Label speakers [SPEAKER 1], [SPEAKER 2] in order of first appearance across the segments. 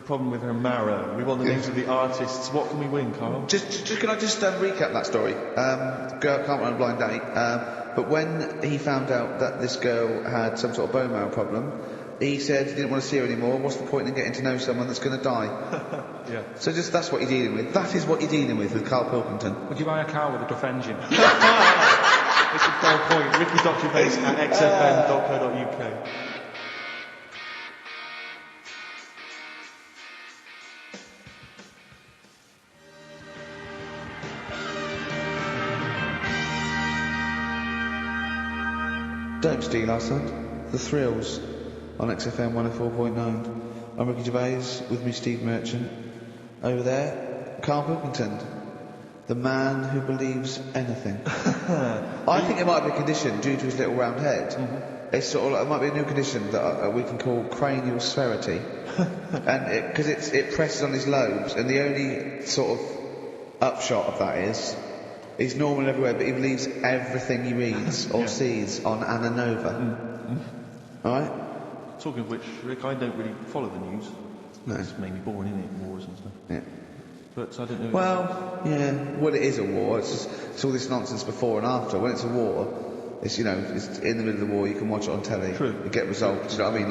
[SPEAKER 1] problem with her marrow. We want the names of the artists. What can we win, Carl?
[SPEAKER 2] Just can I just recap that story? Girl can't run a blind date. But when he found out that this girl had some sort of bone marrow problem, he said he didn't want to see her anymore. What's the point in getting to know someone that's going to die?
[SPEAKER 1] Yeah.
[SPEAKER 2] So that's what you're dealing with. That is what you're dealing with Karl Pilkington.
[SPEAKER 3] Would you buy a car with a duff engine?
[SPEAKER 1] It's a fair point. Ricky's Doctor Base at xfm.co.uk.
[SPEAKER 2] Don't steal our son. The Thrills on XFM 104.9. I'm Ricky Gervais, with me Steve Merchant. Over there, Karl Pilkington, the man who believes anything. I think it might be a condition due to his little round head. Mm-hmm. It's sort of like, it might be a new condition that we can call cranial sphericity, and because it presses on his lobes, and the only sort of upshot of that is he's normal everywhere, but he believes everything he reads or sees on Anna Nova. Alright?
[SPEAKER 1] Talking of which, Rick, I don't really follow the news.
[SPEAKER 2] No.
[SPEAKER 1] It's mainly boring, isn't it? Wars and stuff.
[SPEAKER 2] Yeah.
[SPEAKER 1] But I don't know.
[SPEAKER 2] Well, yeah. Well, it is a war. It's all this nonsense before and after. When it's a war, it's, it's in the middle of the war, you can watch it on telly.
[SPEAKER 1] True.
[SPEAKER 2] You get results, do you know what I mean?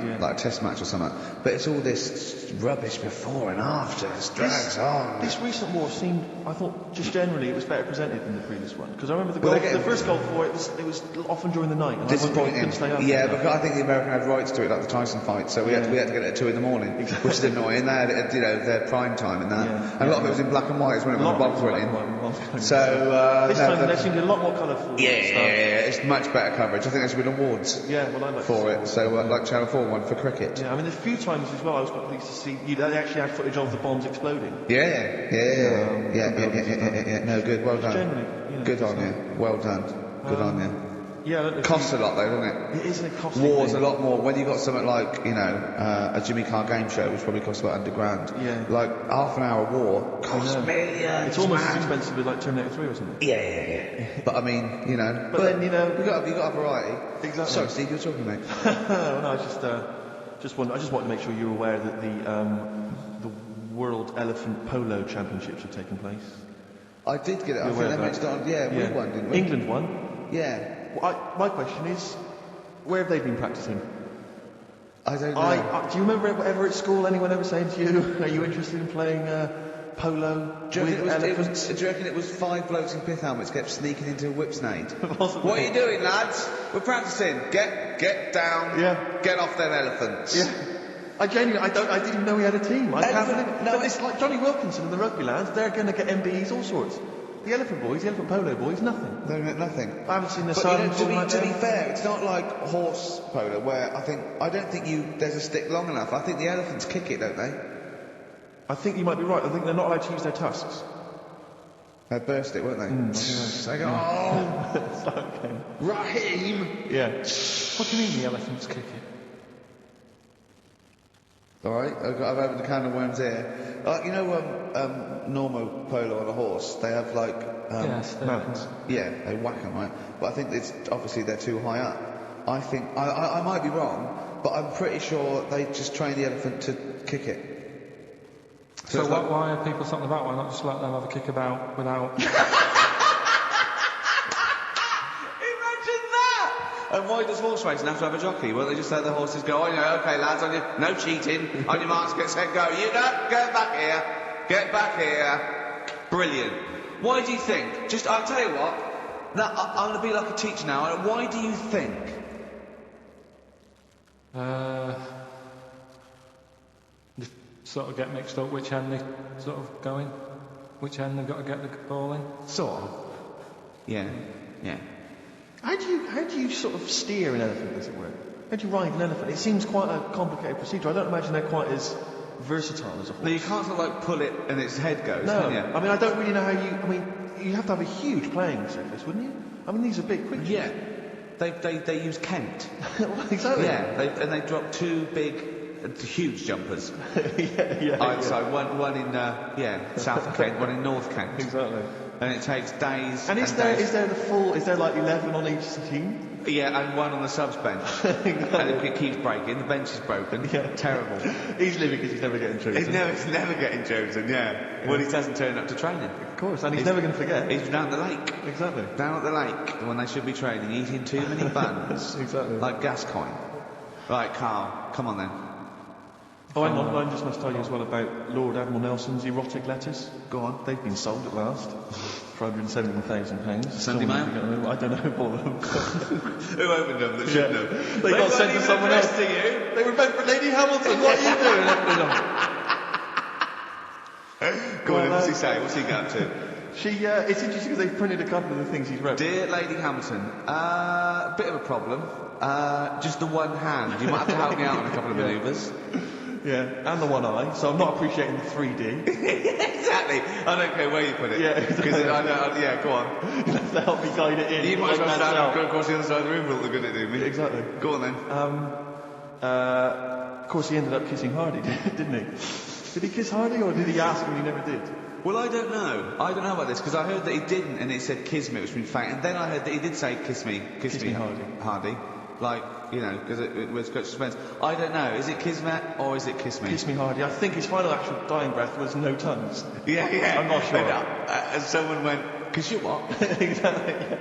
[SPEAKER 1] Yeah.
[SPEAKER 2] Like a test match or something. But it's all this rubbish before and after. It drags on.
[SPEAKER 1] This recent war seemed, I thought, just generally it was better presented than the previous one. Because I remember the first Gulf War, it was often during the night. And
[SPEAKER 2] disappointing. Yeah, because I think the American had rights to it, like the Tyson fight. So we had to get it at 2 in the morning, which is annoying. They had it at, their prime time and that. Yeah. And a lot of it was in black and white when the bombs went in. So
[SPEAKER 1] this time there seemed a lot more colourful.
[SPEAKER 2] Yeah, it's much better coverage. I think there should be awards.
[SPEAKER 1] Yeah, well, I like
[SPEAKER 2] for it. So like Channel 4 one for cricket.
[SPEAKER 1] Yeah, I mean, a few times as well I was quite pleased to see they actually had footage of the bombs exploding.
[SPEAKER 2] Yeah. No, good. Well done.
[SPEAKER 1] Generally,
[SPEAKER 2] good on you. Well done. Good on you.
[SPEAKER 1] Yeah,
[SPEAKER 2] costs a lot though, doesn't it?
[SPEAKER 1] It isn't a costly
[SPEAKER 2] War's
[SPEAKER 1] thing.
[SPEAKER 2] A lot more. When you got something like, a Jimmy Carr game show, which probably costs about £100,000.
[SPEAKER 1] Yeah.
[SPEAKER 2] Like half an hour war costs millions.
[SPEAKER 1] It's almost as expensive as like Terminator 3 or something.
[SPEAKER 2] Yeah. But I mean, But then you got a variety.
[SPEAKER 1] Exactly.
[SPEAKER 2] Sorry, Steve, you're talking, mate.
[SPEAKER 1] Well, no, I just wanted to make sure you're aware that the World Elephant Polo Championships are taking place.
[SPEAKER 2] I did get it. I think they mentioned it on. Yeah, we won, didn't we?
[SPEAKER 1] England won.
[SPEAKER 2] Yeah.
[SPEAKER 1] Well, my question is, where have they been practicing?
[SPEAKER 2] I don't know.
[SPEAKER 1] Do you remember ever at school anyone ever saying to you, are you interested in playing polo with elephants?
[SPEAKER 2] Do you reckon it was 5 blokes in pith helmets kept sneaking into a whipsnade?
[SPEAKER 1] Possibly.
[SPEAKER 2] What are you doing, lads? We're practicing. Get down.
[SPEAKER 1] Yeah.
[SPEAKER 2] Get off them elephants.
[SPEAKER 1] Yeah. I didn't even know we had a team. I can't believe it. No, it's like Johnny Wilkinson and the rugby lads. They're going to get MBEs, all sorts. The elephant polo boys, nothing.
[SPEAKER 2] They get nothing.
[SPEAKER 1] I haven't seen the
[SPEAKER 2] But
[SPEAKER 1] sun.
[SPEAKER 2] to be fair, it's not like horse polo where I don't think there's a stick long enough. I think the elephants kick it, don't they?
[SPEAKER 1] I think you might be right. I think they're not allowed to use their tusks.
[SPEAKER 2] They burst it, weren't they? They go,
[SPEAKER 1] okay.
[SPEAKER 2] Raheem!
[SPEAKER 1] Yeah.
[SPEAKER 3] What do you mean the elephants kick it?
[SPEAKER 2] Alright, I've opened a can of worms here. Normal polo on a horse, they have
[SPEAKER 1] mallets.
[SPEAKER 2] Yeah, they whack them, right? But I think it's obviously they're too high up. I think, I might be wrong, but I'm pretty sure they just train the elephant to kick it.
[SPEAKER 3] So why are people something about? Why not just let them have a kick about without...
[SPEAKER 2] And why does horse racing have to have a jockey? Well, they just let the horses go, okay lads, no cheating, on your marks, get set, go. You know, get back here. Brilliant. Why do you think? I'll tell you what, now, I'm going to be like a teacher now, why do you think?
[SPEAKER 3] Just sort of get mixed up which end they sort of go in, which end they've got to get the ball in.
[SPEAKER 2] Sort of. Yeah.
[SPEAKER 1] How do you sort of steer an elephant, as it were? How do you ride an elephant? It seems quite a complicated procedure. I don't imagine they're quite as versatile as a horse.
[SPEAKER 2] No, you can't sort of pull it and its head goes,
[SPEAKER 1] no.
[SPEAKER 2] can you?
[SPEAKER 1] I mean, I don't really know how you have to have a huge playing surface, wouldn't you? I mean, these are big creatures.
[SPEAKER 2] Yeah. They use Kent.
[SPEAKER 1] Well, exactly.
[SPEAKER 2] Yeah, they drop 2 big, huge jumpers.
[SPEAKER 1] yeah.
[SPEAKER 2] So one in South Kent, one in North Kent.
[SPEAKER 1] Exactly.
[SPEAKER 2] And it takes days.
[SPEAKER 1] And is there like 11 on each team?
[SPEAKER 2] Yeah, and one on the subs bench. And it keeps breaking. The bench is broken.
[SPEAKER 1] Yeah.
[SPEAKER 2] Terrible.
[SPEAKER 1] He's living because he's never getting chosen.
[SPEAKER 2] He's never getting chosen, yeah. Well, he hasn't turned up to training.
[SPEAKER 1] Of course, and he's never going to forget.
[SPEAKER 2] He's down the lake.
[SPEAKER 1] Exactly.
[SPEAKER 2] Down at the lake, when they should be training, eating too many buns.
[SPEAKER 1] Exactly.
[SPEAKER 2] Like Gascoigne. Right, Carl, come on then.
[SPEAKER 1] Oh, hang on, I just must tell you as well about Lord Admiral Nelson's erotic letters.
[SPEAKER 2] Go on.
[SPEAKER 1] They've been sold at last for £117,000.
[SPEAKER 2] Sunday Mail?
[SPEAKER 1] I don't know all of them.
[SPEAKER 2] Who opened them that should know?
[SPEAKER 1] They got sent to someone else.
[SPEAKER 2] To you.
[SPEAKER 1] They were meant for Lady Hamilton. What are you doing?
[SPEAKER 2] Go on, what's he saying? What's he got up to?
[SPEAKER 1] It's interesting because they've printed a couple of the things he's wrote.
[SPEAKER 2] Dear Lady Hamilton, a bit of a problem. Just the one hand. You might have to help me out on a couple of manoeuvres.
[SPEAKER 1] Yeah, and the one eye, so I'm not appreciating the 3D.
[SPEAKER 2] Exactly. I don't care where you put it.
[SPEAKER 1] Yeah, exactly.
[SPEAKER 2] Yeah, go on.
[SPEAKER 1] You have to help me guide it in.
[SPEAKER 2] You might as well stand up, go across the other side of the room for all the good at doing me.
[SPEAKER 1] Exactly.
[SPEAKER 2] Go on then.
[SPEAKER 1] Of course, he ended up kissing Hardy, didn't he? Did he kiss Hardy, or did he ask and he never did?
[SPEAKER 2] Well, I don't know. I don't know about this, because I heard that he didn't, and it said kiss me, which means fact. And then I heard that he did say kiss me, Hardy. Like, you know, because it was great suspense. I don't know. Is it Kismet or is it Kiss Me?
[SPEAKER 1] Kiss Me Hardy. I think his final actual dying breath was no tongues.
[SPEAKER 2] Yeah.
[SPEAKER 1] I'm not sure.
[SPEAKER 2] And someone went, kiss you what?
[SPEAKER 1] Exactly, yeah.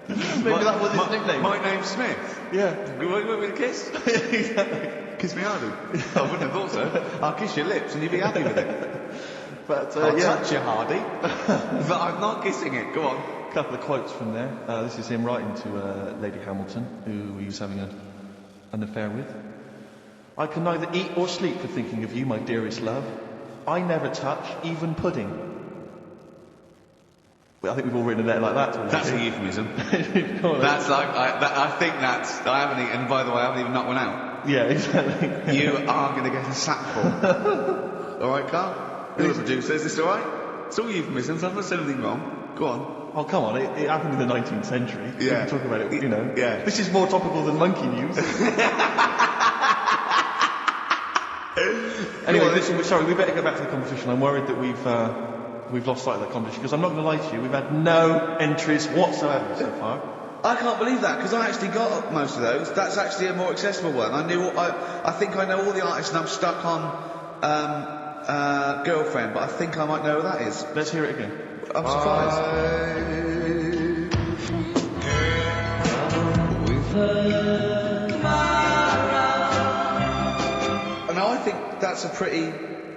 [SPEAKER 1] Maybe that was his nickname.
[SPEAKER 2] My name's Smith.
[SPEAKER 1] Yeah.
[SPEAKER 2] You want me to kiss?
[SPEAKER 1] Exactly.
[SPEAKER 2] Kiss me hardy. I wouldn't have thought so. I'll kiss your lips and you'll be happy with it.
[SPEAKER 1] But,
[SPEAKER 2] I'll touch you, Hardy. But I'm not kissing it. Go on.
[SPEAKER 1] A couple of quotes from there. This is him writing to Lady Hamilton, who he was having an affair with. I can neither eat or sleep for thinking of you, my dearest love. I never touch even pudding. Well, I think we've all written a letter like that to him.
[SPEAKER 2] That's a euphemism. That's like, I think that's, I haven't eaten, and by the way, I haven't even knocked one out.
[SPEAKER 1] Yeah, exactly.
[SPEAKER 2] You are going to get a sackful. Alright, Carl? You're the producer, is this alright? It's all euphemisms, I've not said anything wrong. Go on.
[SPEAKER 1] Oh, come on, it happened in the 19th century.
[SPEAKER 2] Yeah.
[SPEAKER 1] We can talk about it, you know.
[SPEAKER 2] Yeah.
[SPEAKER 1] This is more topical than monkey news. Anyway, listen, we better go back to the competition. I'm worried that we've lost sight of the competition, because I'm not going to lie to you, we've had no entries whatsoever so far.
[SPEAKER 2] I can't believe that, because I actually got most of those. That's actually a more accessible one. I think I know all the artists, and I'm stuck on Girlfriend, but I think I might know who that is.
[SPEAKER 1] Let's hear it again.
[SPEAKER 2] I'm surprised. And I think that's a pretty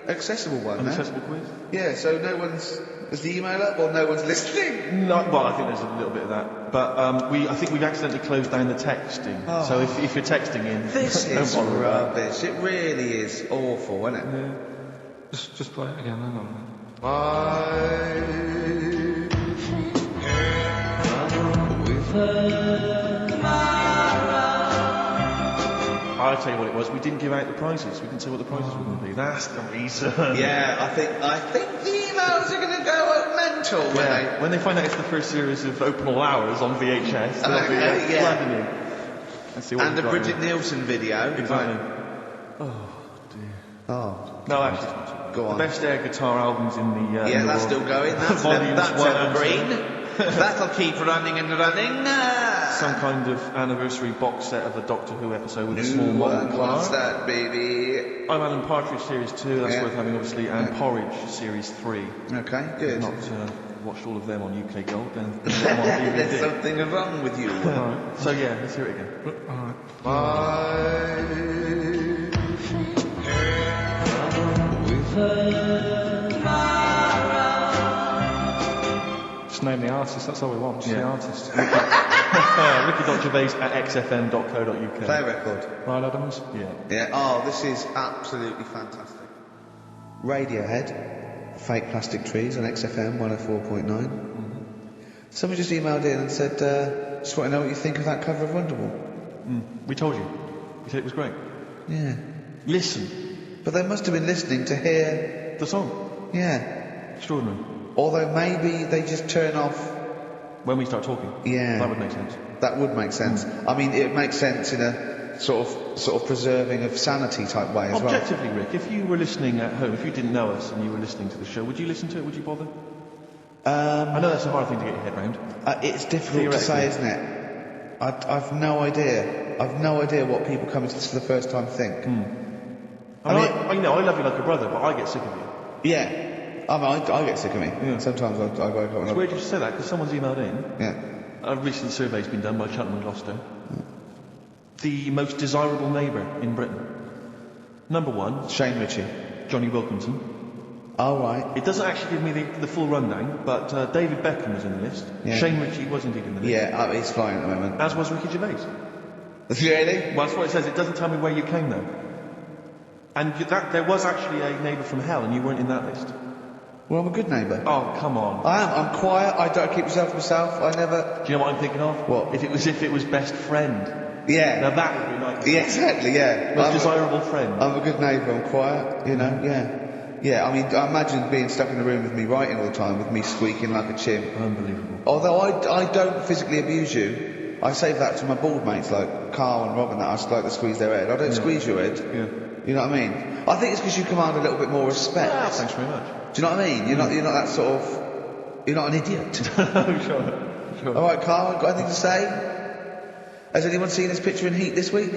[SPEAKER 2] accessible one.
[SPEAKER 1] An accessible quiz?
[SPEAKER 2] Yeah, so no one's... Is the email up or no one's listening?
[SPEAKER 1] No, well, I think there's a little bit of that. But I think we've accidentally closed down the texting. Oh. So if you're texting in...
[SPEAKER 2] This is rubbish. It really is awful, isn't it?
[SPEAKER 3] Yeah. Just play it again, hang on.
[SPEAKER 1] I'll tell you what it was. We didn't give out the prizes. We didn't say what the prizes were going to be. That's the reason.
[SPEAKER 2] Yeah, I think the emails are going to go mental
[SPEAKER 1] when they find out it's the first series of Open All Hours on VHS. They'll be flooding in.
[SPEAKER 2] And the Bridget Nielsen video.
[SPEAKER 1] Exactly.
[SPEAKER 2] Right.
[SPEAKER 1] Oh dear.
[SPEAKER 2] Oh.
[SPEAKER 1] No, actually.
[SPEAKER 2] Go on.
[SPEAKER 1] The best air guitar albums in the...
[SPEAKER 2] yeah, that's still going. That's evergreen. That'll keep running and running.
[SPEAKER 1] Some kind of anniversary box set of a Doctor Who episode with a small model car.
[SPEAKER 2] What's that, baby?
[SPEAKER 1] I'm Alan Partridge Series 2, that's worth having obviously, and Porridge Series 3.
[SPEAKER 2] Okay, good.
[SPEAKER 1] I've not watched all of them on UK Gold, then them on DVD.
[SPEAKER 2] There's something wrong with you.
[SPEAKER 1] Right. So yeah, let's hear it again.
[SPEAKER 3] Alright. Just name the artist, that's all we want, just the artist.
[SPEAKER 1] Ricky.Gervais at xfm.co.uk.
[SPEAKER 2] Play a record.
[SPEAKER 3] Right, Adams?
[SPEAKER 2] Yeah. Oh, this is absolutely fantastic. Radiohead, Fake Plastic Trees on XFM 104.9. Mm-hmm. Someone just emailed in and said, just want to know what you think of that cover of Wonderwall.
[SPEAKER 1] We told you. We said it was great.
[SPEAKER 2] Yeah.
[SPEAKER 1] Listen.
[SPEAKER 2] But they must have been listening to hear...
[SPEAKER 1] the song.
[SPEAKER 2] Yeah.
[SPEAKER 1] Extraordinary.
[SPEAKER 2] Although maybe they just turn off...
[SPEAKER 1] when we start talking.
[SPEAKER 2] Yeah.
[SPEAKER 1] That would make sense.
[SPEAKER 2] That would make sense. I mean, it makes sense in a sort of preserving of sanity type way as well.
[SPEAKER 1] Objectively, Rick, if you were listening at home, if you didn't know us and you were listening to the show, would you listen to it? Would you bother? I know that's a hard thing to get your head round.
[SPEAKER 2] It's difficult to say, isn't it? I've no idea. I've no idea what people coming to this for the first time think.
[SPEAKER 1] I love you like a brother, but I get sick of you.
[SPEAKER 2] Yeah. I get sick of me. Yeah. Sometimes I wake up and
[SPEAKER 1] It's weird you should say that, because someone's emailed in.
[SPEAKER 2] Yeah.
[SPEAKER 1] A recent survey's been done by Cheltenham and Gloucester. The most desirable neighbour in Britain. Number 1.
[SPEAKER 2] Shane Ritchie.
[SPEAKER 1] Johnny Wilkinson.
[SPEAKER 2] Oh, right.
[SPEAKER 1] It doesn't actually give me the full rundown, but David Beckham was in the list.
[SPEAKER 2] Yeah.
[SPEAKER 1] Shane Ritchie was indeed in the list.
[SPEAKER 2] Yeah, he's flying at the moment.
[SPEAKER 1] As was Ricky Gervais.
[SPEAKER 2] Really?
[SPEAKER 1] Well, that's what it says. It doesn't tell me where you came, though. And there was actually a neighbour from hell, and you weren't in that list.
[SPEAKER 2] Well, I'm a good neighbour.
[SPEAKER 1] Oh, come on.
[SPEAKER 2] I am. I'm quiet. I don't keep myself to myself. I never...
[SPEAKER 1] Do you know what I'm thinking of?
[SPEAKER 2] What?
[SPEAKER 1] If it was best friend.
[SPEAKER 2] Yeah.
[SPEAKER 1] Now that would be nice.
[SPEAKER 2] Yeah, exactly, yeah.
[SPEAKER 1] Most desirable friend.
[SPEAKER 2] I'm a good neighbour. I'm quiet, you know, yeah. Yeah, I mean, I imagine being stuck in a room with me writing all the time, with me squeaking like a chimp.
[SPEAKER 1] Unbelievable.
[SPEAKER 2] Although I don't physically abuse you, I save that to my bald mates like Carl and Rob and that. I just like to squeeze their head. I don't squeeze your head.
[SPEAKER 1] Yeah.
[SPEAKER 2] You know what I mean? I think it's because you command a little bit more respect.
[SPEAKER 1] Ah, thanks very much.
[SPEAKER 2] Do you know what I mean? You're not that sort of... You're not an idiot.
[SPEAKER 1] Sure.
[SPEAKER 2] All right, Carl, got anything to say? Has anyone seen this picture in Heat this week?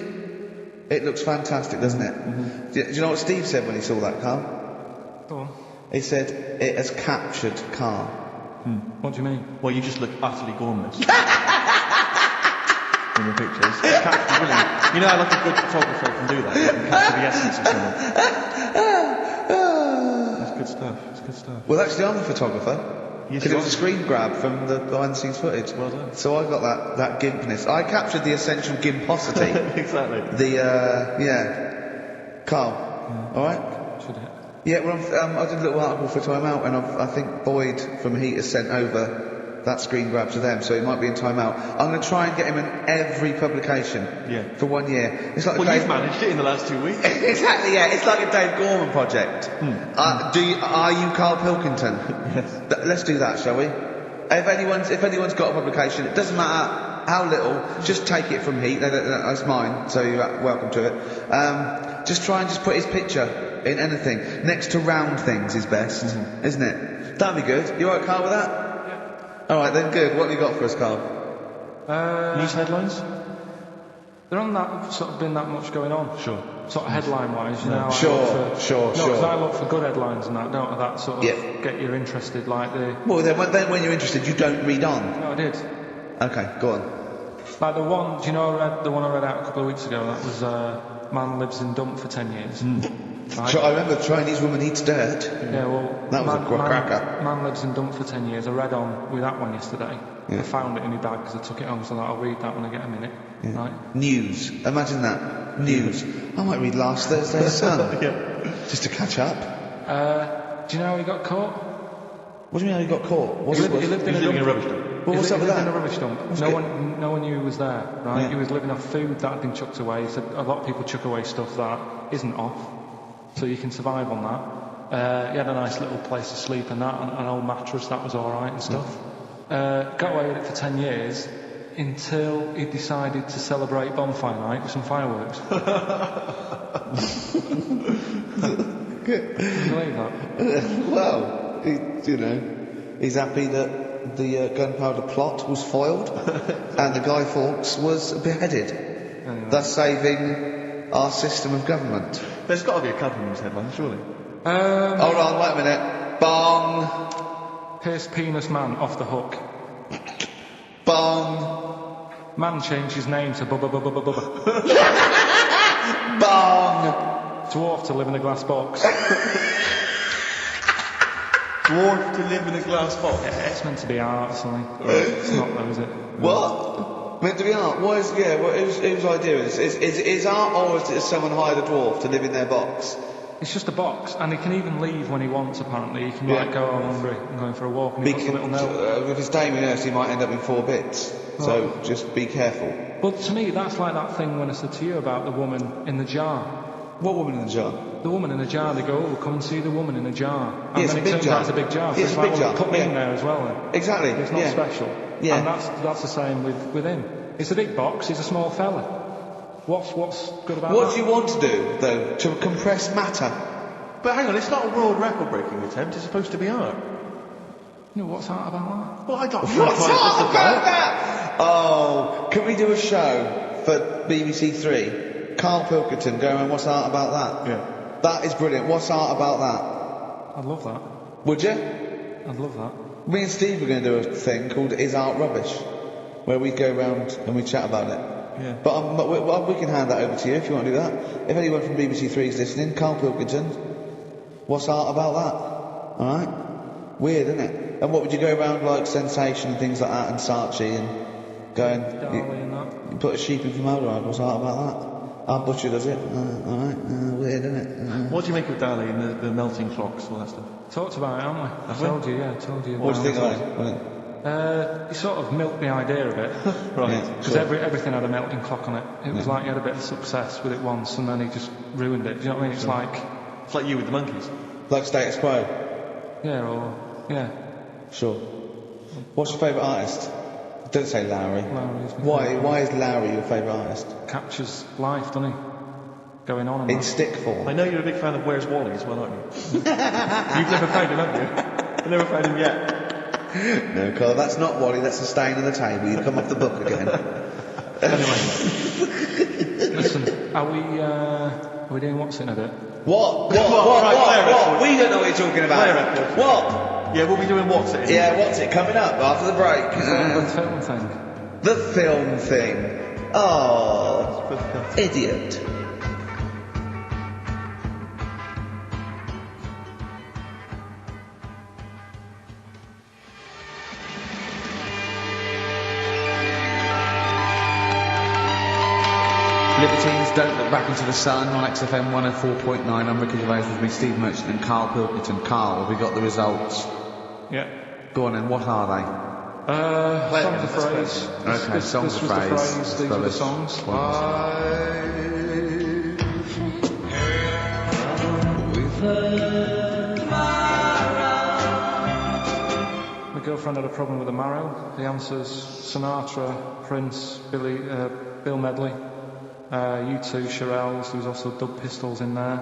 [SPEAKER 2] It looks fantastic, doesn't it? Mm-hmm. Do you know what Steve said when he saw that, Carl?
[SPEAKER 3] Go on.
[SPEAKER 2] He said, it has captured Carl.
[SPEAKER 3] What do you mean?
[SPEAKER 1] Well, you just look utterly gormless. In the pictures. It's captured, brilliant. You know how like a good photographer can do that? You can capture the essence of someone. It's good stuff. It's good stuff.
[SPEAKER 2] Well, actually, I'm the photographer. Because it was a screen grab from the behind-the-scenes footage.
[SPEAKER 1] Well done.
[SPEAKER 2] So I got that gimpness. I captured the essential gimposity.
[SPEAKER 1] Exactly.
[SPEAKER 2] Yeah. Carl, all right?
[SPEAKER 3] Should it?
[SPEAKER 2] Yeah, well, I did a little article for Time Out, and I think Boyd from Heat has sent over that screen grab to them, so he might be in Time Out. I'm going to try and get him in every publication for 1 year. It's like
[SPEAKER 1] you've managed it in the last 2 weeks.
[SPEAKER 2] Exactly, yeah. It's like a Dave Gorman project. Are you Karl Pilkington?
[SPEAKER 1] Yes.
[SPEAKER 2] Let's do that, shall we? If anyone's got a publication, it doesn't matter how little, just take it from Heat. That's mine, so you're welcome to it. Just try and just put his picture in anything. Next to round things is best, isn't it? That'd be good. You alright, Carl, with that? Alright then, good. What have you got for us, Carl?
[SPEAKER 1] News headlines?
[SPEAKER 3] There hasn't been that much going on.
[SPEAKER 1] Sure.
[SPEAKER 3] Sort of headline-wise, you know.
[SPEAKER 2] Sure.
[SPEAKER 3] No, because I look for good headlines and that, don't I? That sort of get you interested, like the...
[SPEAKER 2] Well, then when you're interested, you don't read on.
[SPEAKER 3] No, I did.
[SPEAKER 2] Okay, go on.
[SPEAKER 3] Like the one, do you know, the one I read out a couple of weeks ago, that was Man Lives in Dump for 10 years. Right?
[SPEAKER 2] I remember the Chinese woman eats dirt.
[SPEAKER 3] Yeah, well...
[SPEAKER 2] That was a cracker.
[SPEAKER 3] Man Lives in Dump for 10 years. I read on with that one yesterday.
[SPEAKER 2] Yeah.
[SPEAKER 3] I found it in my bag because I took it home, so I'll read that when I get a minute.
[SPEAKER 2] Yeah.
[SPEAKER 3] Right?
[SPEAKER 2] News. Imagine that. News. I might read last Thursday's Sun. Just to catch up.
[SPEAKER 3] Do you know how he got caught?
[SPEAKER 2] What do you mean how he got caught?
[SPEAKER 3] He lived in a rubbish dump.
[SPEAKER 2] Well, what's up with that?
[SPEAKER 3] In a rubbish dump. No one knew he was there, right?
[SPEAKER 2] Yeah.
[SPEAKER 3] He was living off food that had been chucked away. So a lot of people chuck away stuff that isn't off, so you can survive on that. He had a nice little place to sleep and that, an old mattress, that was alright and stuff. Got away with it for 10 years until he decided to celebrate bonfire night with some fireworks. Can you believe that?
[SPEAKER 2] Well, he's happy that the gunpowder plot was foiled and the Guy Fawkes was beheaded, thus saving our system of government.
[SPEAKER 1] There's got to be a couple of news headlines, surely.
[SPEAKER 2] Hold on, wait a minute. Bong.
[SPEAKER 3] Pierce penis man off the hook.
[SPEAKER 2] Bong.
[SPEAKER 3] Man changed his name to Bubba Bubba Bubba Bubba.
[SPEAKER 2] Bong.
[SPEAKER 3] Dwarf to live in a glass box.
[SPEAKER 1] Dwarf to live in a glass box.
[SPEAKER 3] Yeah, it's meant to be art or something. It's not though, is it?
[SPEAKER 2] What? Meant to be art? Whose idea is it? Is art, or is someone hired a dwarf to live in their box?
[SPEAKER 3] It's just a box, and he can even leave when he wants, apparently. He can go, I'm hungry, I'm going for a walk, and he puts a little note.
[SPEAKER 2] If it's Damien Hirst, he might end up in 4 bits. So just be careful.
[SPEAKER 3] But to me, that's like that thing when I said to you about the woman in the jar.
[SPEAKER 2] What woman in the jar?
[SPEAKER 3] The woman in the jar. They go, oh, come and see the woman in the jar. And
[SPEAKER 2] it's
[SPEAKER 3] then
[SPEAKER 2] a big jar.
[SPEAKER 3] It's a big jar. So
[SPEAKER 2] It's a big jar.
[SPEAKER 3] Put me in there as well then.
[SPEAKER 2] Exactly.
[SPEAKER 3] It's not special.
[SPEAKER 2] Yeah.
[SPEAKER 3] And that's the same with him. It's a big box, he's a small fella. What's good about that?
[SPEAKER 2] What do you want to do, though? To compress matter?
[SPEAKER 1] But hang on, it's not a world record-breaking attempt. It's supposed to be art.
[SPEAKER 3] You know, what's art about that?
[SPEAKER 1] Well, I don't.
[SPEAKER 2] What's art about that? Oh, can we do a show for BBC Three? Karl Pilkington going around, what's art about that?
[SPEAKER 1] Yeah.
[SPEAKER 2] That is brilliant. What's art about that?
[SPEAKER 3] I'd love that.
[SPEAKER 2] Would you?
[SPEAKER 3] I'd love that.
[SPEAKER 2] Me and Steve are going to do a thing called Is Art Rubbish, where we go round and we chat about it.
[SPEAKER 1] Yeah.
[SPEAKER 2] But we can hand that over to you if you want to do that. If anyone from BBC Three is listening, Karl Pilkington, what's art about that? Alright? Weird, isn't it? And what would you go around like Sensation and things like that and Saatchi and go and you put a sheep in formaldehyde, what's art about that? Our butcher does it. Alright, weird, isn't it?
[SPEAKER 1] What do you make of Dali and the melting clocks, all that stuff?
[SPEAKER 3] Talked about it, haven't we? I told you.
[SPEAKER 2] What do you think of it?
[SPEAKER 3] He sort of milked the idea a bit.
[SPEAKER 1] Right.
[SPEAKER 3] Because everything had a melting clock on it. It was like he had a bit of success with it once and then he just ruined it. Do you know what I mean? It's like...
[SPEAKER 1] It's like you with the monkeys.
[SPEAKER 2] Like Status Quo?
[SPEAKER 3] Yeah.
[SPEAKER 2] Sure. What's your favourite artist? Don't say Lowry.
[SPEAKER 3] Lowry is my favourite.
[SPEAKER 2] Why is Lowry your favourite artist?
[SPEAKER 3] Captures life, doesn't he? Going on and
[SPEAKER 2] In
[SPEAKER 3] that.
[SPEAKER 2] stick form.
[SPEAKER 1] I know you're a big fan of Where's Wally as well, aren't you? You've never found him, have you? You've never found him yet.
[SPEAKER 2] No, Carl, that's not Wally, that's a stain on the table. You've come off the book again.
[SPEAKER 3] Anyway. Listen, are we doing what's in a bit?
[SPEAKER 2] What?
[SPEAKER 1] Right,
[SPEAKER 2] We don't know what you're talking about. What?
[SPEAKER 1] Yeah, we'll be doing what's it?
[SPEAKER 2] Yeah, what's it? Coming up after the break.
[SPEAKER 3] The film thing.
[SPEAKER 2] The film thing. Oh, idiot. Libertines, Don't Look Back Into the Sun on XFM 104.9. I'm Ricky Gervais with me, Steve Merchant and Karl Pilkington. Karl, have we got the results?
[SPEAKER 3] Yeah.
[SPEAKER 2] Go on then, what are they?
[SPEAKER 3] Songs of phrase.
[SPEAKER 2] Okay, songs of phrase.
[SPEAKER 3] These are the songs. My girlfriend had a problem with the marrow. The answer's Sinatra, Prince, Bill Medley, U2, Shirelles. There was also Dub Pistols in there.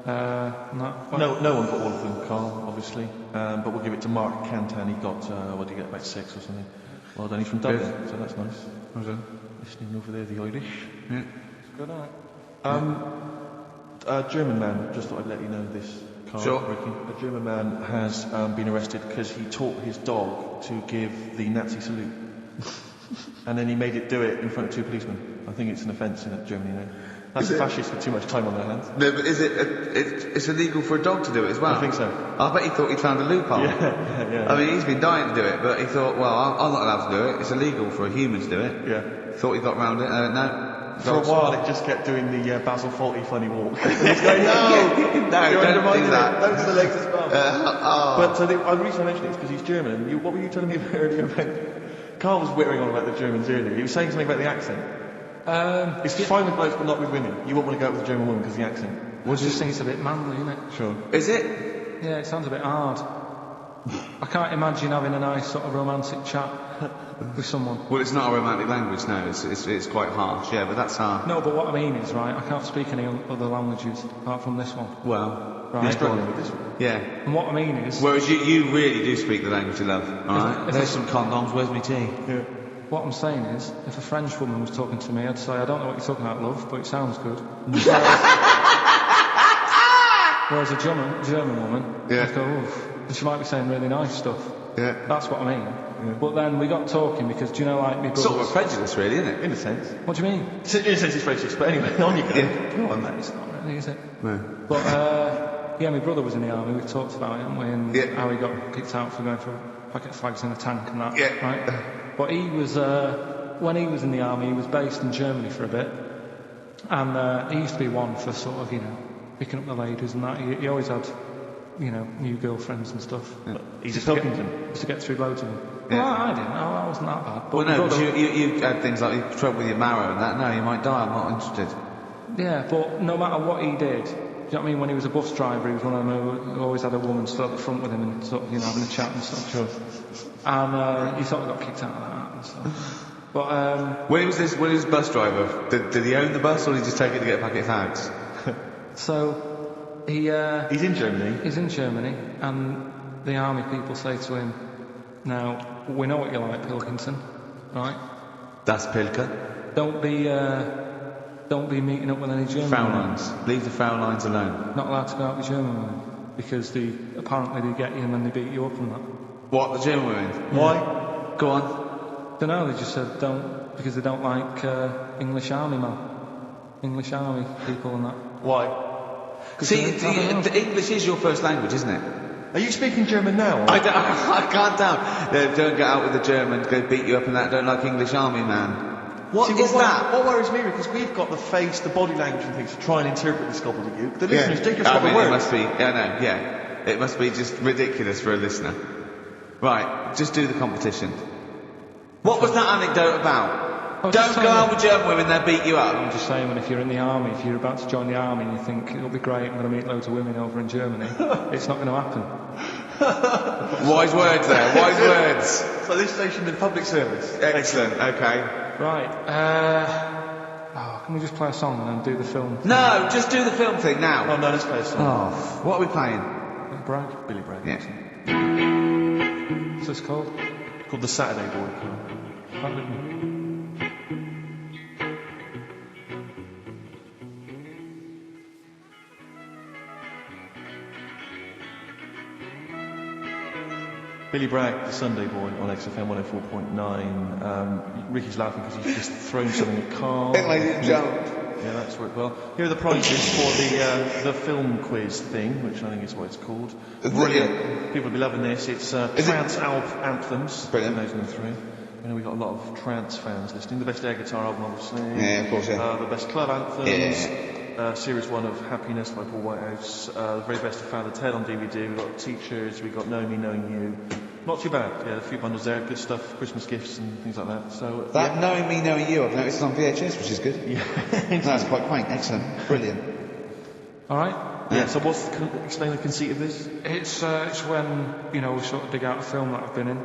[SPEAKER 1] No one got all of them, Carl, obviously. But we'll give it to Mark Cantan. He got, what did he get, about 6 or something. Well done, he's from Dublin, so that's nice. Listening over there, the Irish.
[SPEAKER 2] Yeah.
[SPEAKER 3] It's good, isn't it?
[SPEAKER 1] German man, just thought I'd let you know this, Carl.
[SPEAKER 2] Sure.
[SPEAKER 1] Ricky. A German man has been arrested because he taught his dog to give the Nazi salute. And then he made it do it in front of 2 policemen. I think it's an offence in Germany now. That's the fascists with too much time on their hands.
[SPEAKER 2] No, but is it? It's illegal for a dog to do it as well.
[SPEAKER 1] I think so.
[SPEAKER 2] I bet he thought he'd found a loophole.
[SPEAKER 1] Yeah.
[SPEAKER 2] I mean, he's been dying to do it, but he thought, well, I'm not allowed to do it. It's illegal for a human to do it.
[SPEAKER 1] Yeah.
[SPEAKER 2] Thought he got round it. No.
[SPEAKER 1] For a while, it just kept doing the Basil Fawlty funny walk. He's going, no,
[SPEAKER 2] don't do that.
[SPEAKER 1] Don't do the legs as well. But the reason I mention it is because he's German. What were you telling me earlier about? Carl was whittering on about the Germans earlier. He was saying something about the accent. It's fine with blokes, but not with women. You won't want to go out with a German woman because of the accent.
[SPEAKER 3] I just think it's a bit manly, isn't it?
[SPEAKER 1] Sure.
[SPEAKER 2] Is it?
[SPEAKER 3] Yeah, it sounds a bit hard. I can't imagine having a nice sort of romantic chat with someone.
[SPEAKER 2] Well, it's not a romantic language, no. It's quite harsh, yeah, but that's hard.
[SPEAKER 3] No, but what I mean is, right, I can't speak any other languages apart from this one.
[SPEAKER 2] Well,
[SPEAKER 3] Right.
[SPEAKER 1] You're struggling with this one.
[SPEAKER 2] yeah.
[SPEAKER 3] And what I mean is...
[SPEAKER 2] Whereas you really do speak the language you love, alright? There's some condoms, where's my tea?
[SPEAKER 1] Yeah.
[SPEAKER 3] What I'm saying is, if a French woman was talking to me, I'd say, I don't know what you're talking about, love, but it sounds good. Whereas a German woman,
[SPEAKER 2] Yeah.
[SPEAKER 3] I'd go, oof. And she might be saying really nice stuff.
[SPEAKER 2] Yeah.
[SPEAKER 3] That's what I mean.
[SPEAKER 1] Yeah.
[SPEAKER 3] But then we got talking because, do you know, like, my brother...
[SPEAKER 2] Sort of a prejudice, really, isn't it?
[SPEAKER 1] In a sense.
[SPEAKER 3] What do you mean?
[SPEAKER 1] In a sense, it's racist, but anyway, on you go.
[SPEAKER 2] Yeah.
[SPEAKER 3] Go on, mate, it's not really, is it?
[SPEAKER 2] No.
[SPEAKER 3] But, yeah, my brother was in the army, we've talked about it, haven't we? And
[SPEAKER 2] Yeah.
[SPEAKER 3] how he got kicked out for going for packet of flags in the tank and that,
[SPEAKER 2] Yeah.
[SPEAKER 3] right? But he was, when he was in the army, he was based in Germany for a bit. And he used to be one for sort of, you know, picking up the ladies and that. He always had, you know, new girlfriends and stuff.
[SPEAKER 1] Yeah. He's a Pilkington.
[SPEAKER 3] Used to get through loads of them.
[SPEAKER 2] Yeah.
[SPEAKER 3] Well, I didn't. I wasn't that bad. But
[SPEAKER 2] Well, no,
[SPEAKER 3] my
[SPEAKER 2] but
[SPEAKER 3] brother-
[SPEAKER 2] you had things like you trouble with your marrow and that. No, you might die. I'm not interested.
[SPEAKER 3] Yeah, but no matter what he did, do you know what I mean? When he was a bus driver, he was one of them who always had a woman stood at the front with him and sort of, you know, having a chat and stuff.
[SPEAKER 1] Sure.
[SPEAKER 3] And he sort of got kicked out of that and stuff. But
[SPEAKER 2] When he was bus driver, did he own the bus or did he just take it to get a packet of fags?
[SPEAKER 3] so he
[SPEAKER 1] He's in Germany.
[SPEAKER 3] he's in Germany, and the army people say to him, "Now we know what you like, Pilkington, right?
[SPEAKER 2] Das Pilker.
[SPEAKER 3] Don't be meeting up with any German
[SPEAKER 2] Foul
[SPEAKER 3] women.
[SPEAKER 2] lines. Leave the foul lines alone.
[SPEAKER 3] Not allowed to go out with German women because apparently they get you and then they beat you up and that.
[SPEAKER 2] What, the German women?
[SPEAKER 1] Why?
[SPEAKER 2] Go on.
[SPEAKER 3] Don't know. They just said because they don't like English army people and that.
[SPEAKER 1] Why?
[SPEAKER 2] See, the English is your first language, isn't it?
[SPEAKER 1] Are you speaking German now?
[SPEAKER 2] I can't tell. Don't get out with the Germans, go beat you up and that, don't like English army, man. What
[SPEAKER 1] worries me, because we've got the face, the body language and things to try and interpret this gobbledygook. The listeners, they just got the words.
[SPEAKER 2] It must be, it must be just ridiculous for a listener. Right, just do the competition. What was that anecdote about? Don't go out with German women, they'll beat you up.
[SPEAKER 3] I'm just saying, if you're in the army, if you're about to join the army and you think it'll be great, I'm going to meet loads of women over in Germany, it's not going to happen.
[SPEAKER 2] Wise words there, wise words.
[SPEAKER 1] So this station in public service.
[SPEAKER 2] Excellent, okay.
[SPEAKER 3] Right, can we just play a song and then do the film?
[SPEAKER 2] No, just do the film thing now.
[SPEAKER 1] Oh no, let's play a song.
[SPEAKER 2] Oh, what are we playing?
[SPEAKER 1] Billy Bragg.
[SPEAKER 2] Yeah.
[SPEAKER 3] What's this called?
[SPEAKER 1] It's called The Saturday Boy.
[SPEAKER 3] Right with me.
[SPEAKER 1] Billy Bragg, The Sunday Boy on XFM 104.9. Ricky's laughing because he's just thrown something at Karl.
[SPEAKER 2] Ladies and gentlemen.
[SPEAKER 1] Yeah, that's worked well. Here are the prizes for the film quiz thing, which I think is what it's called. Brilliant. People will be loving this. It's trance anthems.
[SPEAKER 2] Brilliant.
[SPEAKER 1] 2003. You know, we've got a lot of trance fans listening. The best air guitar album, obviously.
[SPEAKER 2] Yeah, of course, yeah.
[SPEAKER 1] The best club anthems.
[SPEAKER 2] Yeah.
[SPEAKER 1] Series 1 of Happiness by Paul Whitehouse. The very best of Father Ted on DVD. We've got Teachers. We've got Know Me, Knowing You. Not too bad. Yeah, a few bundles there. Good stuff. Christmas gifts and things like that. So
[SPEAKER 2] that Knowing Me, Knowing You, I've noticed on VHS, which is good.
[SPEAKER 1] Yeah.
[SPEAKER 2] That's quite quaint. Excellent. Brilliant.
[SPEAKER 3] All right.
[SPEAKER 1] Yeah. So explain the conceit of this?
[SPEAKER 3] It's when we sort of dig out a film that I've been in,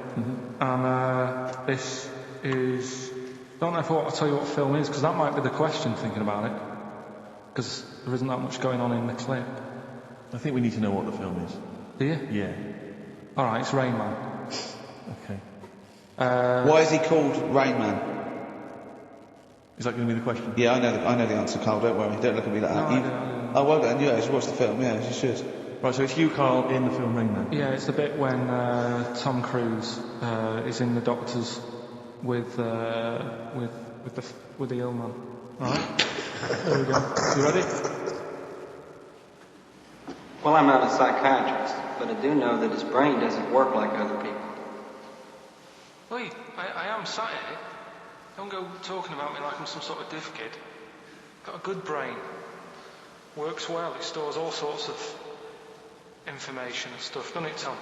[SPEAKER 3] and this is. Don't know if I'll tell you what film is, because that might be the question. Thinking about it, because there isn't that much going on in the clip.
[SPEAKER 1] I think we need to know what the film is.
[SPEAKER 3] Do you?
[SPEAKER 1] Yeah.
[SPEAKER 3] All right, it's Rain Man.
[SPEAKER 1] Okay.
[SPEAKER 2] Why is he called Rain Man?
[SPEAKER 1] Is that going to be the question?
[SPEAKER 2] Yeah, I know the answer, Carl. Don't worry. Don't look at me like that. Oh, well done. Yeah, you should watch the film. Yeah, you should.
[SPEAKER 1] Right, so it's you, Karl, in the film Rain Man.
[SPEAKER 3] Yeah, it's the bit when Tom Cruise is in the doctors with the ill man. All right. There we go. You ready?
[SPEAKER 4] Well, I'm not a psychiatrist, but I do know that his brain doesn't work like other people.
[SPEAKER 3] Wait, I am sat here. Don't go talking about me like I'm some sort of div kid. Got a good brain. Works well. It stores all sorts of information and stuff, doesn't it, Tom?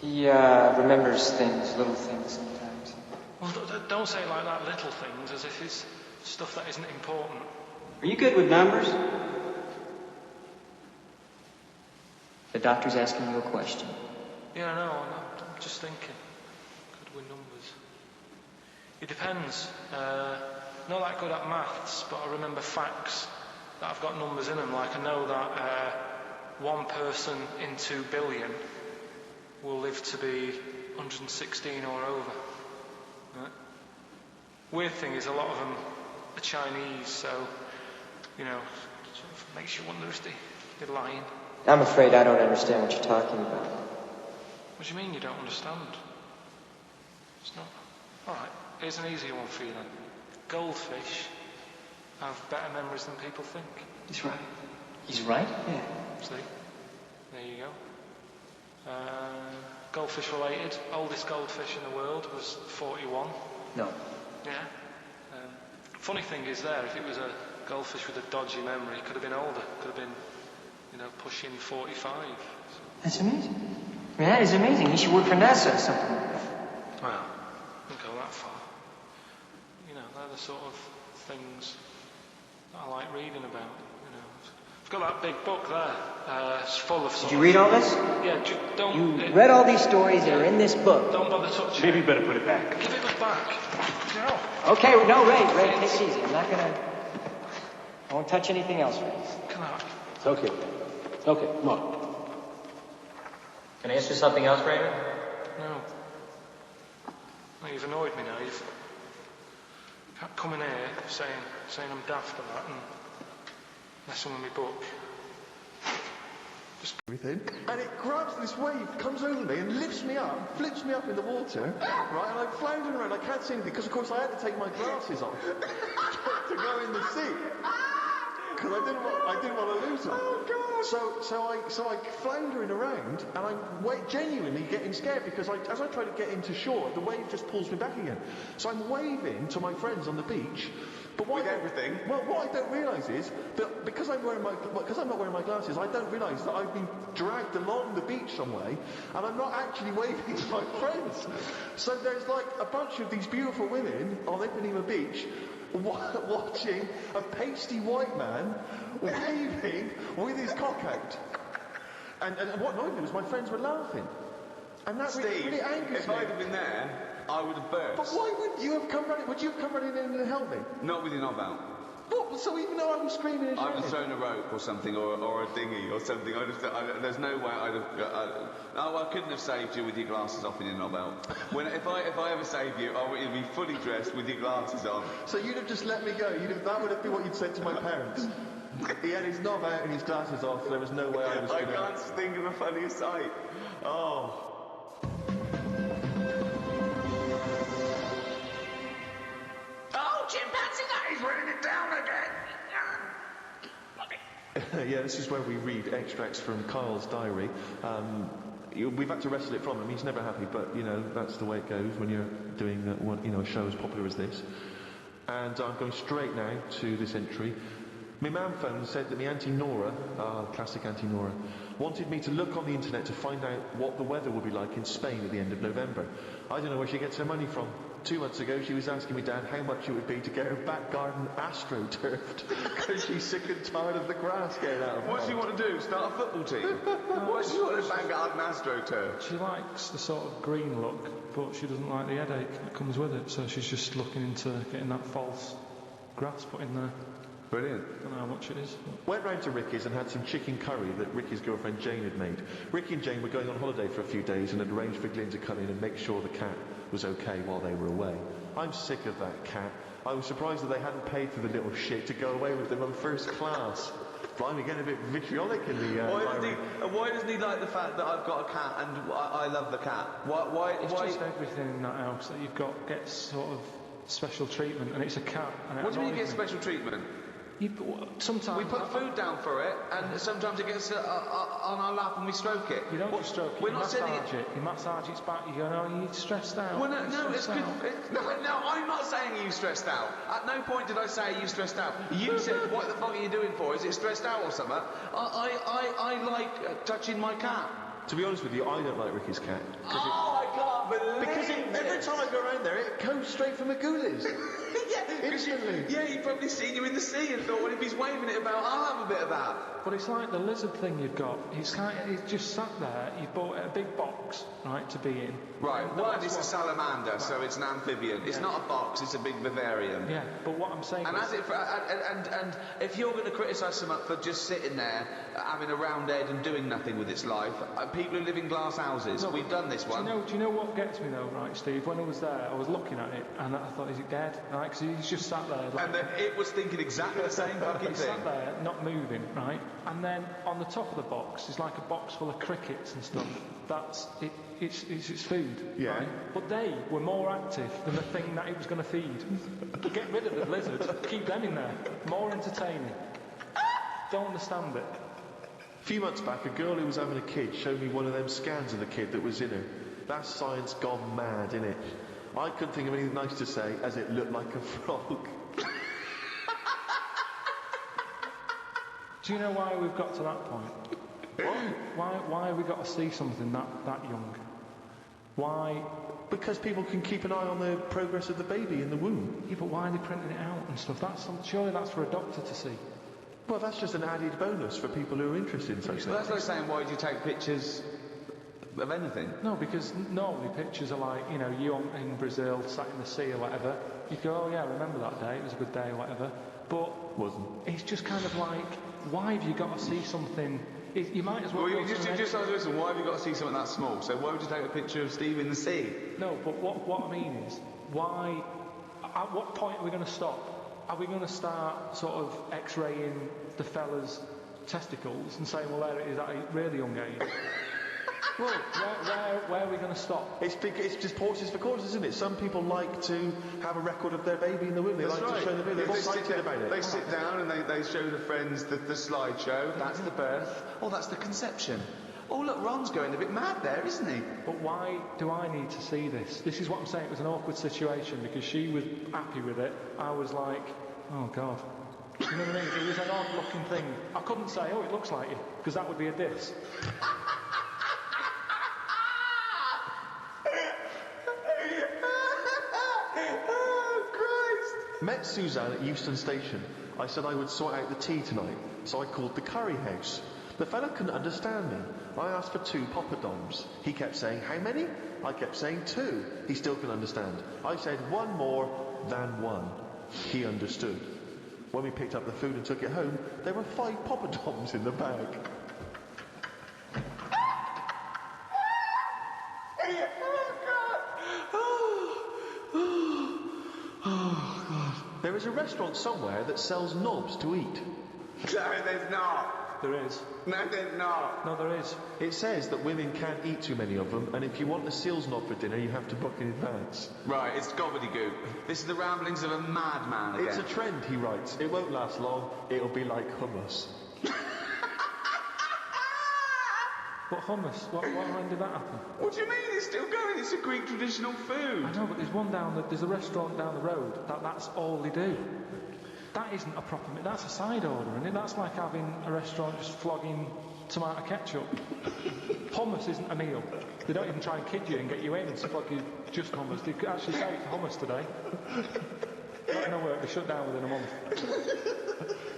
[SPEAKER 4] He remembers things, little things sometimes.
[SPEAKER 3] Well, don't say it like that, little things, as if it's stuff that isn't important.
[SPEAKER 4] Are you good with numbers?
[SPEAKER 5] The doctor's asking you a question.
[SPEAKER 3] Yeah, no, I'm just thinking. Good with numbers. It depends. Not that good at maths, but I remember facts that have got numbers in them. Like I know that one person in 2 billion will live to be 116 or over. Right? Weird thing is a lot of them are Chinese, so, sort of makes you wonder if they're lying.
[SPEAKER 4] I'm afraid I don't understand what you're talking about.
[SPEAKER 3] What do you mean you don't understand? It's not... Alright, here's an easier one for you then. Goldfish have better memories than people think.
[SPEAKER 4] He's right.
[SPEAKER 5] He's right?
[SPEAKER 4] Yeah.
[SPEAKER 3] See? There you go. Goldfish related. Oldest goldfish in the world was 41.
[SPEAKER 5] No.
[SPEAKER 3] Yeah. Funny thing is there, if it was a goldfish with a dodgy memory, it could have been older. Could have been, pushing 45.
[SPEAKER 4] That's amazing. I mean, that is amazing. He should work for NASA or something like that.
[SPEAKER 3] Well, don't go that far. They're the sort of things that I like reading about. I've got that big book there. It's full of.
[SPEAKER 4] Did you read all this?
[SPEAKER 3] Yeah. Don't.
[SPEAKER 4] You read all these stories that are in this book.
[SPEAKER 3] Don't bother touching.
[SPEAKER 6] Maybe you better put it back.
[SPEAKER 3] Give it back. No.
[SPEAKER 4] Okay, no, Ray, take it easy. I won't touch anything else, Ray.
[SPEAKER 3] Come on.
[SPEAKER 6] It's okay. Okay, come on.
[SPEAKER 5] Can I ask you something else, Raymond?
[SPEAKER 3] No. Well, you've annoyed me now. Can't come in here saying I'm daft and that and messing with my book.
[SPEAKER 1] Everything. And it grabs this wave, comes over me and lifts me up, flips me up in the water, right? And I'm floundering around, I can't see anything, because of course I had to take my glasses off to go in the sea. Because I didn't want to lose them. Oh God! So I floundering around, and I'm genuinely getting scared, because as I try to get into shore, the wave just pulls me back again. So I'm waving to my friends on the beach. But what I don't realise is that because I'm not wearing my glasses, I don't realise that I've been dragged along the beach some way, and I'm not actually waving to my friends. So there's like a bunch of these beautiful women on Ipanema Beach watching a pasty white man waving with his cock out. And what annoyed me was my friends were laughing. And that really angers me.
[SPEAKER 7] If I'd have been there, I would have burst.
[SPEAKER 1] But why wouldn't you have come running? Would you have come running in and helped me?
[SPEAKER 7] Not with your knob out.
[SPEAKER 1] What? So even though I was screaming and shouting?
[SPEAKER 7] I'd have thrown a rope or something, or a dinghy or something. There's no way I'd have... I couldn't have saved you with your glasses off and your knob out. If I ever save you, I would be fully dressed with your glasses on.
[SPEAKER 1] So you'd have just let me go? That would have been what you'd said to my parents? He had his knob out and his glasses off, there was no way I was going to...
[SPEAKER 7] I can't think of a funnier sight. Oh...
[SPEAKER 6] He's running it down again.
[SPEAKER 1] Yeah, this is where we read extracts from Karl's diary. We've had to wrestle it from him. He's never happy, but that's the way it goes when you're doing a show as popular as this. And I'm going straight now to this entry. My man phone said that my Auntie Nora, classic Auntie Nora, wanted me to look on the internet to find out what the weather will be like in Spain at the end of November. I don't know where she gets her money from. 2 months ago, she was asking me, Dad, how much it would be to get her back garden astroturfed, because she's sick and tired of the grass getting out of
[SPEAKER 7] What does she want to do? Start a football team? What does she want to back garden astroturf?
[SPEAKER 3] She likes the sort of green look, but she doesn't like the headache that comes with it, so she's just looking into getting that false grass put in there.
[SPEAKER 7] Brilliant.
[SPEAKER 3] I don't know how much it is.
[SPEAKER 1] Went round to Ricky's and had some chicken curry that Ricky's girlfriend Jane had made. Ricky and Jane were going on holiday for a few days and had arranged for Glyn to come in and make sure the cat was okay while they were away. I'm sick of that cat. I was surprised that they hadn't paid for the little shit to go away with them on first class. Blimey, getting a bit vitriolic in the...
[SPEAKER 7] Why doesn't he like the fact that I've got a cat and I love the cat? Why?
[SPEAKER 3] It's just everything in that house that you've got gets sort of special treatment, and it's a cat. And
[SPEAKER 7] what do you mean you get special treatment?
[SPEAKER 3] Sometimes
[SPEAKER 7] we put food down for it, and sometimes it gets on our lap and we stroke it.
[SPEAKER 3] You don't just stroke it.
[SPEAKER 7] We're not
[SPEAKER 3] massage it. You massage its back. You go, no, you're stressed out.
[SPEAKER 7] Well, no, it's good. No, I'm not saying you stressed out. At no point did I say you stressed out. You said, "What the fuck are you doing for? Is it stressed out or something?" I like touching my cat.
[SPEAKER 1] To be honest with you, I don't like Ricky's cat.
[SPEAKER 7] I can't believe
[SPEAKER 1] because every time I go around there, it goes straight for Magoolis. Instantly.
[SPEAKER 7] Yeah, he'd probably seen you in the sea and thought, well, if he's waving it about, I'll have a bit of that.
[SPEAKER 3] But it's like the lizard thing you've got. He's just sat there. You've bought a big box, right, to be in.
[SPEAKER 7] Right. One, it's a salamander, so it's an amphibian. It's not a box. It's a big vivarium.
[SPEAKER 3] Yeah. But what I'm saying
[SPEAKER 7] and
[SPEAKER 3] is,
[SPEAKER 7] and if you're going to criticise someone for just sitting there, having a round head and doing nothing with its life, people who live in glass houses, we've done this one.
[SPEAKER 3] Do you know what gets me though, right, Steve? When I was there, I was looking at it and I thought, is it dead? Right, because he's just sat there.
[SPEAKER 7] And it was thinking exactly the same fucking thing.
[SPEAKER 3] Sat there, not moving, right? And then on the top of the box is like a box full of crickets and stuff. That's it. It's its food.
[SPEAKER 1] Yeah.
[SPEAKER 3] Right? But they were more active than the thing that it was going to feed. Get rid of the lizard. Keep them in there. More entertaining. Don't understand it.
[SPEAKER 1] A few months back, a girl who was having a kid showed me one of them scans of the kid that was in her. That's science gone mad, innit? I couldn't think of anything nice to say, as it looked like a frog.
[SPEAKER 3] Do you know why we've got to that point? Why have we got to see something that young? Why?
[SPEAKER 1] Because people can keep an eye on the progress of the baby in the womb.
[SPEAKER 3] Yeah, but why are they printing it out and stuff? Surely that's for a doctor to see.
[SPEAKER 1] Well, that's just an added bonus for people who are interested in such things.
[SPEAKER 7] Well, that's like saying, why do you take pictures of anything?
[SPEAKER 3] No, because normally pictures are like, you in Brazil, sat in the sea or whatever. You go, oh yeah, I remember that day, it was a good day or whatever. But
[SPEAKER 1] wasn't.
[SPEAKER 3] It's just kind of like, why have you got to see something? You might as well.
[SPEAKER 7] Well, just listen. Why have you got to see something that small? So why would you take a picture of Steve in the sea?
[SPEAKER 3] No, but what I mean is, why? At what point are we going to stop? Are we going to start sort of x-raying the fella's testicles and saying, well, there it is at a really young age? Well, where are we going to stop?
[SPEAKER 1] It's just horses for courses, isn't it? Some people like to have a record of their baby in the womb. They like to show the baby. They're excited about it.
[SPEAKER 7] They sit down and they show the friends the slideshow. That's the birth. Oh, that's the conception. Oh, look, Ron's going a bit mad there, isn't he?
[SPEAKER 3] But why do I need to see this? This is what I'm saying. It was an awkward situation because she was happy with it. I was like, oh, God. You know what I mean? It was an odd-looking thing. I couldn't say, oh, it looks like you, because that would be a diss.
[SPEAKER 1] Met Suzanne at Euston Station. I said I would sort out the tea tonight, so I called the curry house. The fella couldn't understand me. I asked for 2 poppadoms. He kept saying, how many? I kept saying 2. He still couldn't understand. I said 1 more than 1. He understood. When we picked up the food and took it home, there were 5 poppadoms in the bag. There is a restaurant somewhere that sells knobs to eat.
[SPEAKER 7] No, there's not.
[SPEAKER 3] There is.
[SPEAKER 7] No, there's not.
[SPEAKER 3] No, there is.
[SPEAKER 1] It says that women can't eat too many of them, and if you want a seal's knob for dinner, you have to book in advance.
[SPEAKER 7] Right, it's gobbledygook. This is the ramblings of a madman again.
[SPEAKER 1] It's a trend, he writes. It won't last long. It'll be like hummus.
[SPEAKER 3] But hummus, when did that happen?
[SPEAKER 7] What do you mean? It's still going. It's a Greek traditional food.
[SPEAKER 3] I know, but there's a restaurant down the road that's all they do. That isn't a proper meal. That's a side order, isn't it? That's like having a restaurant just flogging tomato ketchup. Hummus isn't a meal. They don't even try and kid you and get you in to flog you just hummus. They actually say it's hummus today. Not going to work. They shut down within a month.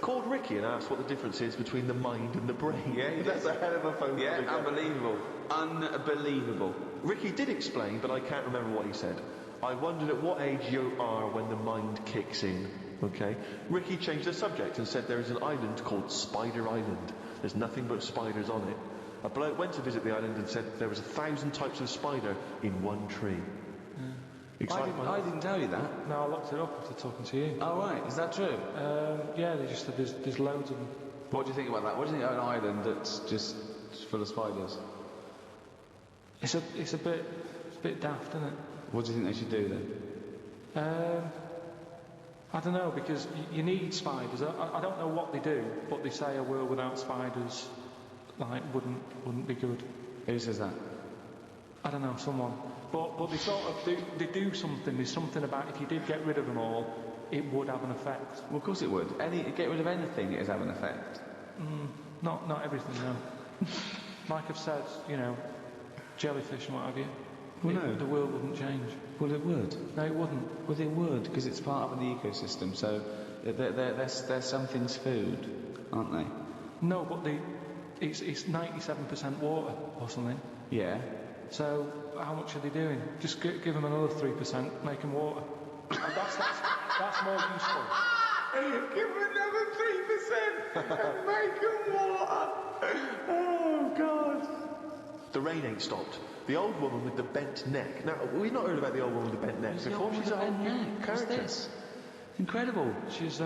[SPEAKER 1] Called Ricky and asked what the difference is between the mind and the brain.
[SPEAKER 7] Yeah,
[SPEAKER 1] that's a hell of a phone call.
[SPEAKER 7] Yeah, unbelievable. Unbelievable.
[SPEAKER 1] Ricky did explain, but I can't remember what he said. I wondered at what age you are when the mind kicks in. Okay. Ricky changed the subject and said there is an island called Spider Island. There's nothing but spiders on it. A bloke went to visit the island and said there was 1,000 types of spider in one tree.
[SPEAKER 7] I didn't tell you that.
[SPEAKER 3] No, I looked it up after talking to you.
[SPEAKER 7] Oh, right. Is that true?
[SPEAKER 3] Yeah, they just said there's loads of them.
[SPEAKER 7] What do you think about that? What do you think of an island that's just full of spiders?
[SPEAKER 3] It's a bit daft, isn't it?
[SPEAKER 7] What do you think they should do then?
[SPEAKER 3] I don't know, because you need spiders. I don't know what they do, but they say a world without spiders wouldn't be good.
[SPEAKER 7] Who says that?
[SPEAKER 3] I don't know, someone. But they sort of they do something. There's something about if you did get rid of them all, it would have an effect.
[SPEAKER 7] Well, of course it would. Get rid of anything, it would have an effect.
[SPEAKER 3] Not everything, no. Like I've said, jellyfish and what have you.
[SPEAKER 7] Well, no.
[SPEAKER 3] The world wouldn't change.
[SPEAKER 7] Well, it would.
[SPEAKER 3] No, it wouldn't.
[SPEAKER 7] Well, it would, because it's part of the ecosystem. So they're something's food, aren't they?
[SPEAKER 3] No, but it's 97% water or something.
[SPEAKER 7] Yeah.
[SPEAKER 3] So how much are they doing? Just give them another 3%, make them water. That's more useful.
[SPEAKER 7] Give them another 3% and make them water. Oh, God.
[SPEAKER 1] The rain ain't stopped. The old woman with the bent neck. Now, we've not heard about the old woman with the bent neck before. She's a whole new character.
[SPEAKER 7] What's this? Incredible.
[SPEAKER 3] She's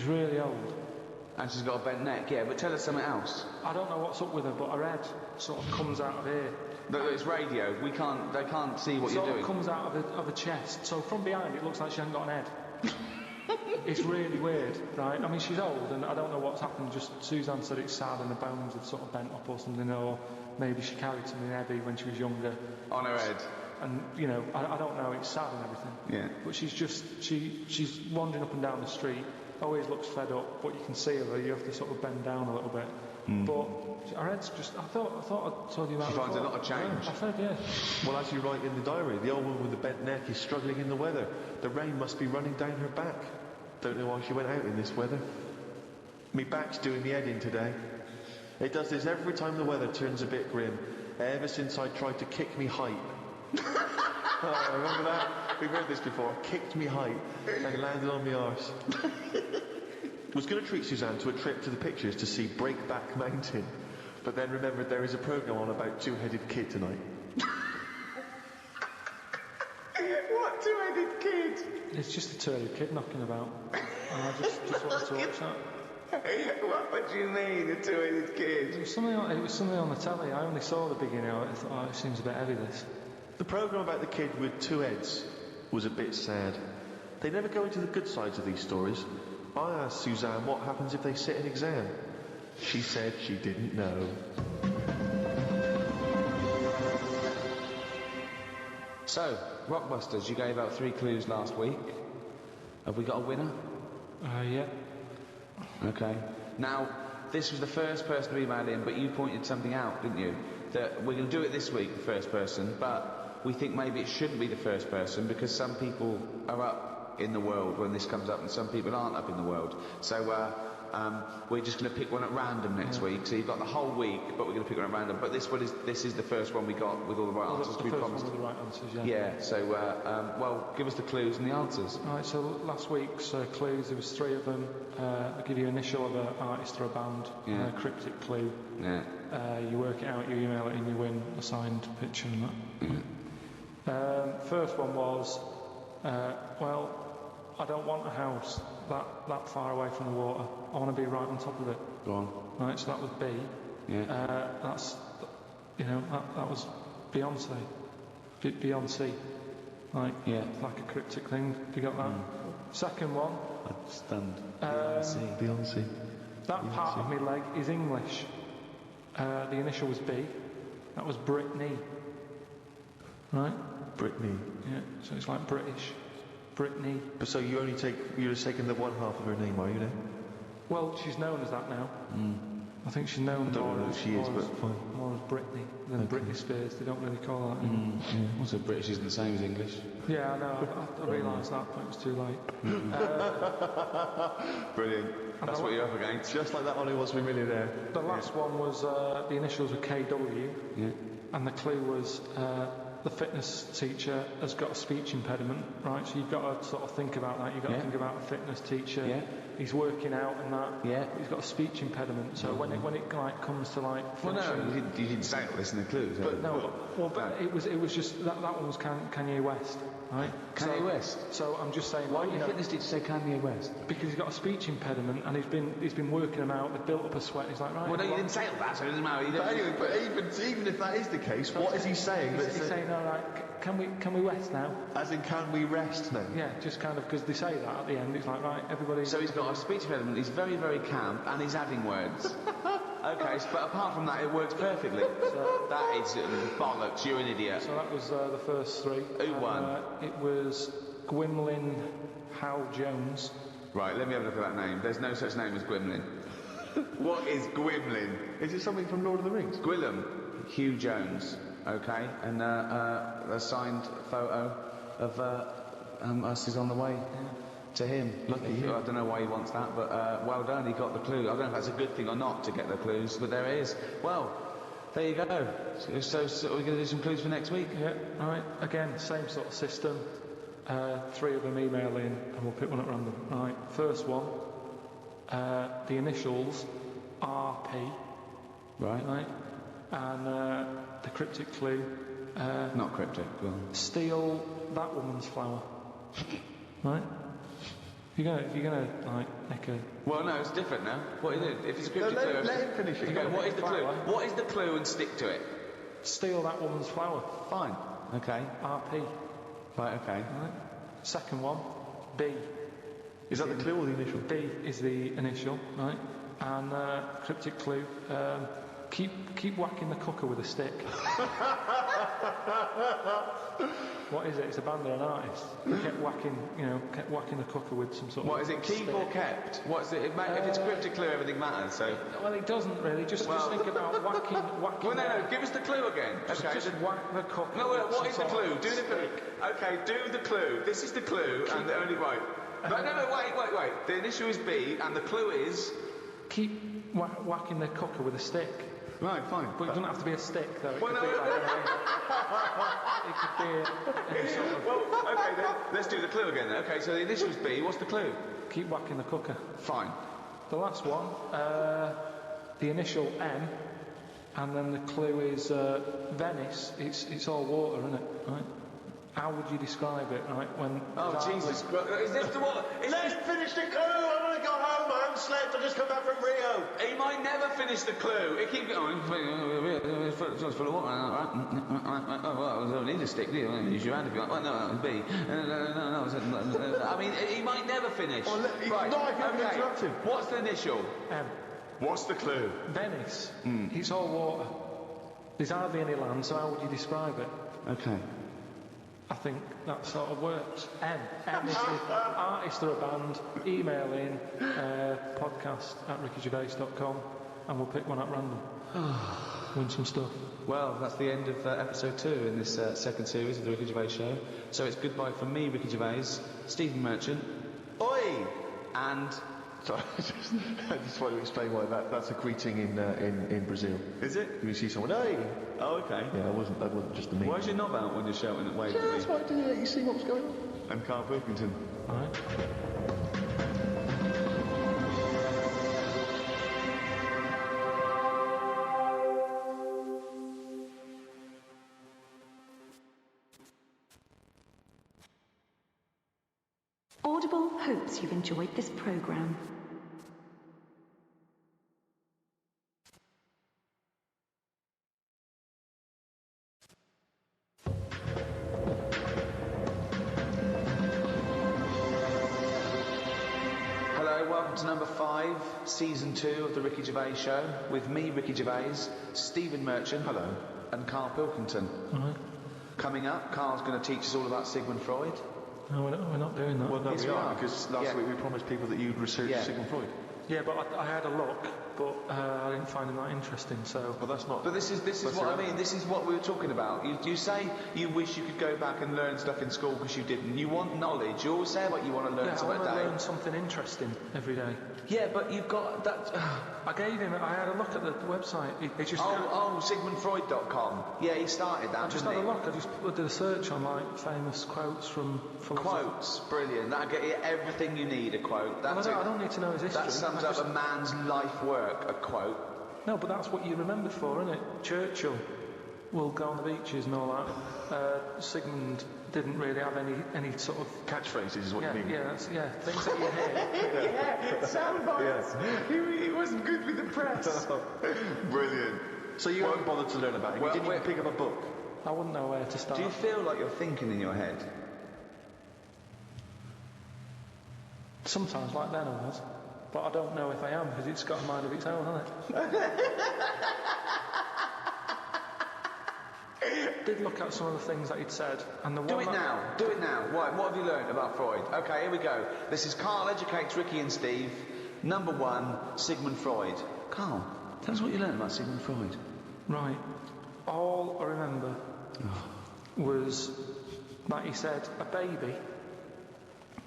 [SPEAKER 3] really old.
[SPEAKER 7] And she's got a bent neck, yeah, but tell us something else.
[SPEAKER 3] I don't know what's up with her, but her head sort of comes out of here.
[SPEAKER 7] But it's radio. They can't see what you're doing.
[SPEAKER 3] It comes out of her chest. So from behind, it looks like she hasn't got an head. It's really weird, right? I mean, she's old, and I don't know what's happened. Just Suzanne said it's sad, and the bones have sort of bent up or something, or maybe she carried something heavy when she was younger.
[SPEAKER 7] On her head.
[SPEAKER 3] And I don't know. It's sad and everything.
[SPEAKER 7] Yeah.
[SPEAKER 3] But she's wandering up and down the street. Always looks fed up, but you can see her. You have to sort of bend down a little bit. But her head's just. I thought I told you about.
[SPEAKER 7] She finds a lot of change.
[SPEAKER 3] Yeah, I said, yeah.
[SPEAKER 1] Well, as you write in the diary, the old woman with the bent neck is struggling in the weather. The rain must be running down her back. Don't know why she went out in this weather. Me back's doing the head in today. It does this every time the weather turns a bit grim. Ever since I tried to kick me height. Oh, remember that? We've heard this before. Kicked me height and landed on my arse. Was going to treat Suzanne to a trip to the pictures to see Breakback Mountain, but then remembered there is a programme on about two-headed kid tonight.
[SPEAKER 7] What two-headed kid?
[SPEAKER 3] It's just a turdy kid knocking about. And I just want to watch that.
[SPEAKER 7] What do you mean, a two-headed kid?
[SPEAKER 3] It was something on the telly. I only saw the beginning of it. I thought, oh, it seems a bit heavy, this.
[SPEAKER 1] The programme about the kid with two heads was a bit sad. They never go into the good sides of these stories. I asked Suzanne what happens if they sit an exam. She said she didn't know.
[SPEAKER 7] So, Rockbusters, you gave out 3 clues last week. Have we got a winner?
[SPEAKER 3] Yeah.
[SPEAKER 7] Okay. Now, this was the first person to email in, but you pointed something out, didn't you? That we're going to do it this week, the first person, but we think maybe it shouldn't be the first person because some people are up in the world when this comes up and some people aren't up in the world. So, we're just going to pick one at random next week. So you've got the whole week, but we're going to pick one at random. But this is the first one we got with all the right answers.
[SPEAKER 3] The first one with the right answers, yeah.
[SPEAKER 7] Yeah. So, well, give us the clues and the answers.
[SPEAKER 3] All right. So last week's clues, there was 3 of them. I give you initial of an artist or a band, a cryptic clue.
[SPEAKER 7] Yeah.
[SPEAKER 3] You work it out, you email it, and you win a signed picture and that. First one was, well, I don't want a house that far away from the water. I want to be right on top of it.
[SPEAKER 7] Go on.
[SPEAKER 3] Right, so that was B.
[SPEAKER 7] Yeah.
[SPEAKER 3] That's, that was Beyonce. Beyonce. Like,
[SPEAKER 7] yeah.
[SPEAKER 3] Like a cryptic thing. Have you got that? Second one.
[SPEAKER 2] I stand.
[SPEAKER 1] Beyonce.
[SPEAKER 3] That part of my leg is English. The initial was B. That was Britney. Right?
[SPEAKER 1] Brittany.
[SPEAKER 3] Yeah, so it's like British. Britney.
[SPEAKER 1] But so you're just taking the one half of her name, are you then?
[SPEAKER 3] Well, she's known as that now. I think she's known more as Britney than Britney Spears. They don't really call her that anymore.
[SPEAKER 7] Also, British isn't the same as English.
[SPEAKER 3] Yeah, I know. I realised that, but it was too late.
[SPEAKER 7] Brilliant. That's what you're up against.
[SPEAKER 1] Just like that one who wants to be a millionaire.
[SPEAKER 3] The last one was the initials were KW, and the clue was the fitness teacher has got a speech impediment, right? So you've got to sort of think about that. You've got to think about a fitness teacher.
[SPEAKER 7] Yeah.
[SPEAKER 3] He's working out and that.
[SPEAKER 7] Yeah.
[SPEAKER 3] But he's got a speech impediment. So when it like comes to like.
[SPEAKER 7] Well, no, you didn't say all this in the clues.
[SPEAKER 3] But it was just that one was Kanye West, right?
[SPEAKER 7] Kanye West.
[SPEAKER 3] So I'm just saying.
[SPEAKER 7] Why did fitness teacher say Kanye West?
[SPEAKER 3] Because he's got a speech impediment and he's been working them out. They've built up a sweat. He's like, right.
[SPEAKER 7] Well, no, you didn't say all that, so it doesn't matter.
[SPEAKER 1] But anyway, even if that is the case, what is he saying?
[SPEAKER 3] He's saying, all right, can we rest now?
[SPEAKER 1] As in, can we rest now?
[SPEAKER 3] Yeah, just kind of because they say that at the end. It's like, right, everybody.
[SPEAKER 7] So he's got a speech impediment. He's very, very camp, and he's adding words. Okay, but apart from that, it works perfectly. So that is bollocks. You're an idiot.
[SPEAKER 3] So that was the first 3.
[SPEAKER 7] Who won?
[SPEAKER 3] It was Gwymlyn Hal Jones.
[SPEAKER 7] Right, let me have a look at that name. There's no such name as Gwymlyn. What is Gwymlyn?
[SPEAKER 1] Is it something from Lord of the Rings?
[SPEAKER 7] Gwillem Hugh Jones. Okay, and a signed photo of us is on the way to him.
[SPEAKER 1] Lucky you.
[SPEAKER 7] I don't know why he wants that, but well done, he got the clue. I don't know if that's a good thing or not to get the clues, but there it is. Well, there you go. So we're going to do some clues for next week?
[SPEAKER 3] Yeah, alright. Again, same sort of system. 3 of them email in and we'll pick one at random. Right, first one, the initials RP.
[SPEAKER 7] Right.
[SPEAKER 3] And the cryptic clue.
[SPEAKER 7] Not cryptic, go on.
[SPEAKER 3] Steal that woman's flower. Right? If you're gonna like make a.
[SPEAKER 7] Well, no, it's different now. What is it? If it's a cryptic clue.
[SPEAKER 1] Let him finish it.
[SPEAKER 7] Okay, what is the clue? What is the clue and stick to it?
[SPEAKER 3] Steal that woman's flower.
[SPEAKER 7] Fine. Okay.
[SPEAKER 3] RP.
[SPEAKER 7] Right. Okay.
[SPEAKER 3] Right. Second one, B.
[SPEAKER 1] Is that the clue or the initial?
[SPEAKER 3] B is the initial, right? And cryptic clue. Keep whacking the cooker with a stick. What is it? It's a band or an artist. Kept whacking the cooker with some sort of.
[SPEAKER 7] What is it? Keep
[SPEAKER 3] stick.
[SPEAKER 7] or kept? What's it? If it's cryptic clue, everything matters. So.
[SPEAKER 3] Well, it doesn't really. Just think about whacking.
[SPEAKER 7] Well, no. Give us the clue again. Okay.
[SPEAKER 3] Just whack the cooker.
[SPEAKER 7] No, what is the clue? Do the clue. Okay, do the clue. This is the clue, and the only right. No, wait. The initial is B, and the clue is.
[SPEAKER 3] Keep whacking the cooker with a stick.
[SPEAKER 7] Right, fine.
[SPEAKER 3] But it doesn't have to be a stick, though. It
[SPEAKER 7] Well,
[SPEAKER 3] could
[SPEAKER 7] no.
[SPEAKER 3] be it could be any sort of.
[SPEAKER 7] Well, okay then. Let's do the clue again. Okay, so the initials B. What's the clue?
[SPEAKER 3] Keep whacking the cooker.
[SPEAKER 7] Fine.
[SPEAKER 3] The last one, the initial M, and then the clue is Venice. It's all water, isn't it? Right. how would you describe it, right? When
[SPEAKER 7] Oh, Jesus Christ. Is this the what?
[SPEAKER 6] Let's finish the clue. I want to go home. I haven't slept. I just come back from Rio.
[SPEAKER 7] He might never finish the clue. He keeps going. It's full of water. Well, I need a stick. Use your hand if you want. Well, no, B. No. I mean, he might never finish.
[SPEAKER 6] Well, he's
[SPEAKER 7] Right.
[SPEAKER 6] not if you haven't
[SPEAKER 7] Okay.
[SPEAKER 6] interrupted him.
[SPEAKER 7] What's the initial?
[SPEAKER 6] What's the clue?
[SPEAKER 3] Venice. It's all water. There's hardly any land, so how would you describe it?
[SPEAKER 2] Okay.
[SPEAKER 3] I think that sort of works. M is the artist or a band. Email in podcast@rickygervais.com and we'll pick one at random. Win some stuff.
[SPEAKER 2] Well, that's the end of episode 2 in this second series of the Ricky Gervais Show. So it's goodbye from me, Ricky Gervais, Stephen Merchant,
[SPEAKER 7] Oi!
[SPEAKER 2] and...
[SPEAKER 1] Sorry, I just want to explain why that's a greeting in Brazil.
[SPEAKER 7] Is it?
[SPEAKER 1] You see someone, hey!
[SPEAKER 7] Oh, okay.
[SPEAKER 1] Yeah, that wasn't just a me.
[SPEAKER 7] Why's your knob out when you're shouting at waving
[SPEAKER 1] Yeah,
[SPEAKER 7] at me?
[SPEAKER 1] that's why I did it. You see what was going on?
[SPEAKER 7] I'm Karl Pilkington.
[SPEAKER 3] Alright.
[SPEAKER 8] Audible hopes you've enjoyed this program.
[SPEAKER 2] Hello, welcome to number 5, season 2 of the Ricky Gervais Show, with me, Ricky Gervais, Stephen Merchant, hello, and Karl Pilkington.
[SPEAKER 3] Alright.
[SPEAKER 2] Coming up, Karl's going to teach us all about Sigmund Freud.
[SPEAKER 3] No, we're not doing that.
[SPEAKER 1] Well, no,
[SPEAKER 2] Yes,
[SPEAKER 1] we
[SPEAKER 2] we
[SPEAKER 1] are,
[SPEAKER 2] are.
[SPEAKER 1] because last
[SPEAKER 2] Yeah.
[SPEAKER 1] week we promised people that you'd research
[SPEAKER 2] Yeah.
[SPEAKER 1] Sigmund Freud.
[SPEAKER 3] Yeah, but I had a look, but I didn't find him that interesting, so...
[SPEAKER 1] But that's not...
[SPEAKER 2] But this is
[SPEAKER 1] that's
[SPEAKER 2] what I
[SPEAKER 1] irrelevant.
[SPEAKER 2] mean. This is what we were talking about. You say you wish you could go back and learn stuff in school because you didn't. You want knowledge. You always say about you want to learn
[SPEAKER 3] Yeah, I
[SPEAKER 2] something
[SPEAKER 3] want
[SPEAKER 2] a
[SPEAKER 3] to
[SPEAKER 2] day.
[SPEAKER 3] learn something interesting every day.
[SPEAKER 2] Yeah, but you've got that.
[SPEAKER 3] I had a look at the website. It just...
[SPEAKER 2] SigmundFreud.com. Yeah, he started that.
[SPEAKER 3] I just had a look. I just did a search on like famous quotes from
[SPEAKER 2] Quotes, brilliant. That'll get you everything you need. A quote.
[SPEAKER 3] Well, I don't need to know his history.
[SPEAKER 2] That sums up a man's life work. A quote.
[SPEAKER 3] No, but that's what you're remembered for, isn't it? Churchill will go on the beaches and all that. Sigmund didn't really have any sort of...
[SPEAKER 1] Catchphrases is what
[SPEAKER 3] Yeah,
[SPEAKER 1] you mean.
[SPEAKER 3] yeah, things that you hear.
[SPEAKER 7] Yeah, sound bites. He wasn't good with the press. Brilliant.
[SPEAKER 1] So you haven't bothered to learn about it?
[SPEAKER 2] Well,
[SPEAKER 1] You didn't even pick up a book?
[SPEAKER 3] I wouldn't know where to start.
[SPEAKER 2] Do you feel like you're thinking in your head?
[SPEAKER 3] Sometimes, like then I was. But I don't know if I am, because it's got a mind of its own, hasn't it? Did look at some of the things that he'd said, and the one
[SPEAKER 2] Do it now. Do it now. What have you learned about Freud? Okay, here we go. This is Karl Educates Ricky and Steve. Number 1, Sigmund Freud. Karl, tell us what you learned about Sigmund Freud.
[SPEAKER 3] Right. All I remember was that he said a baby.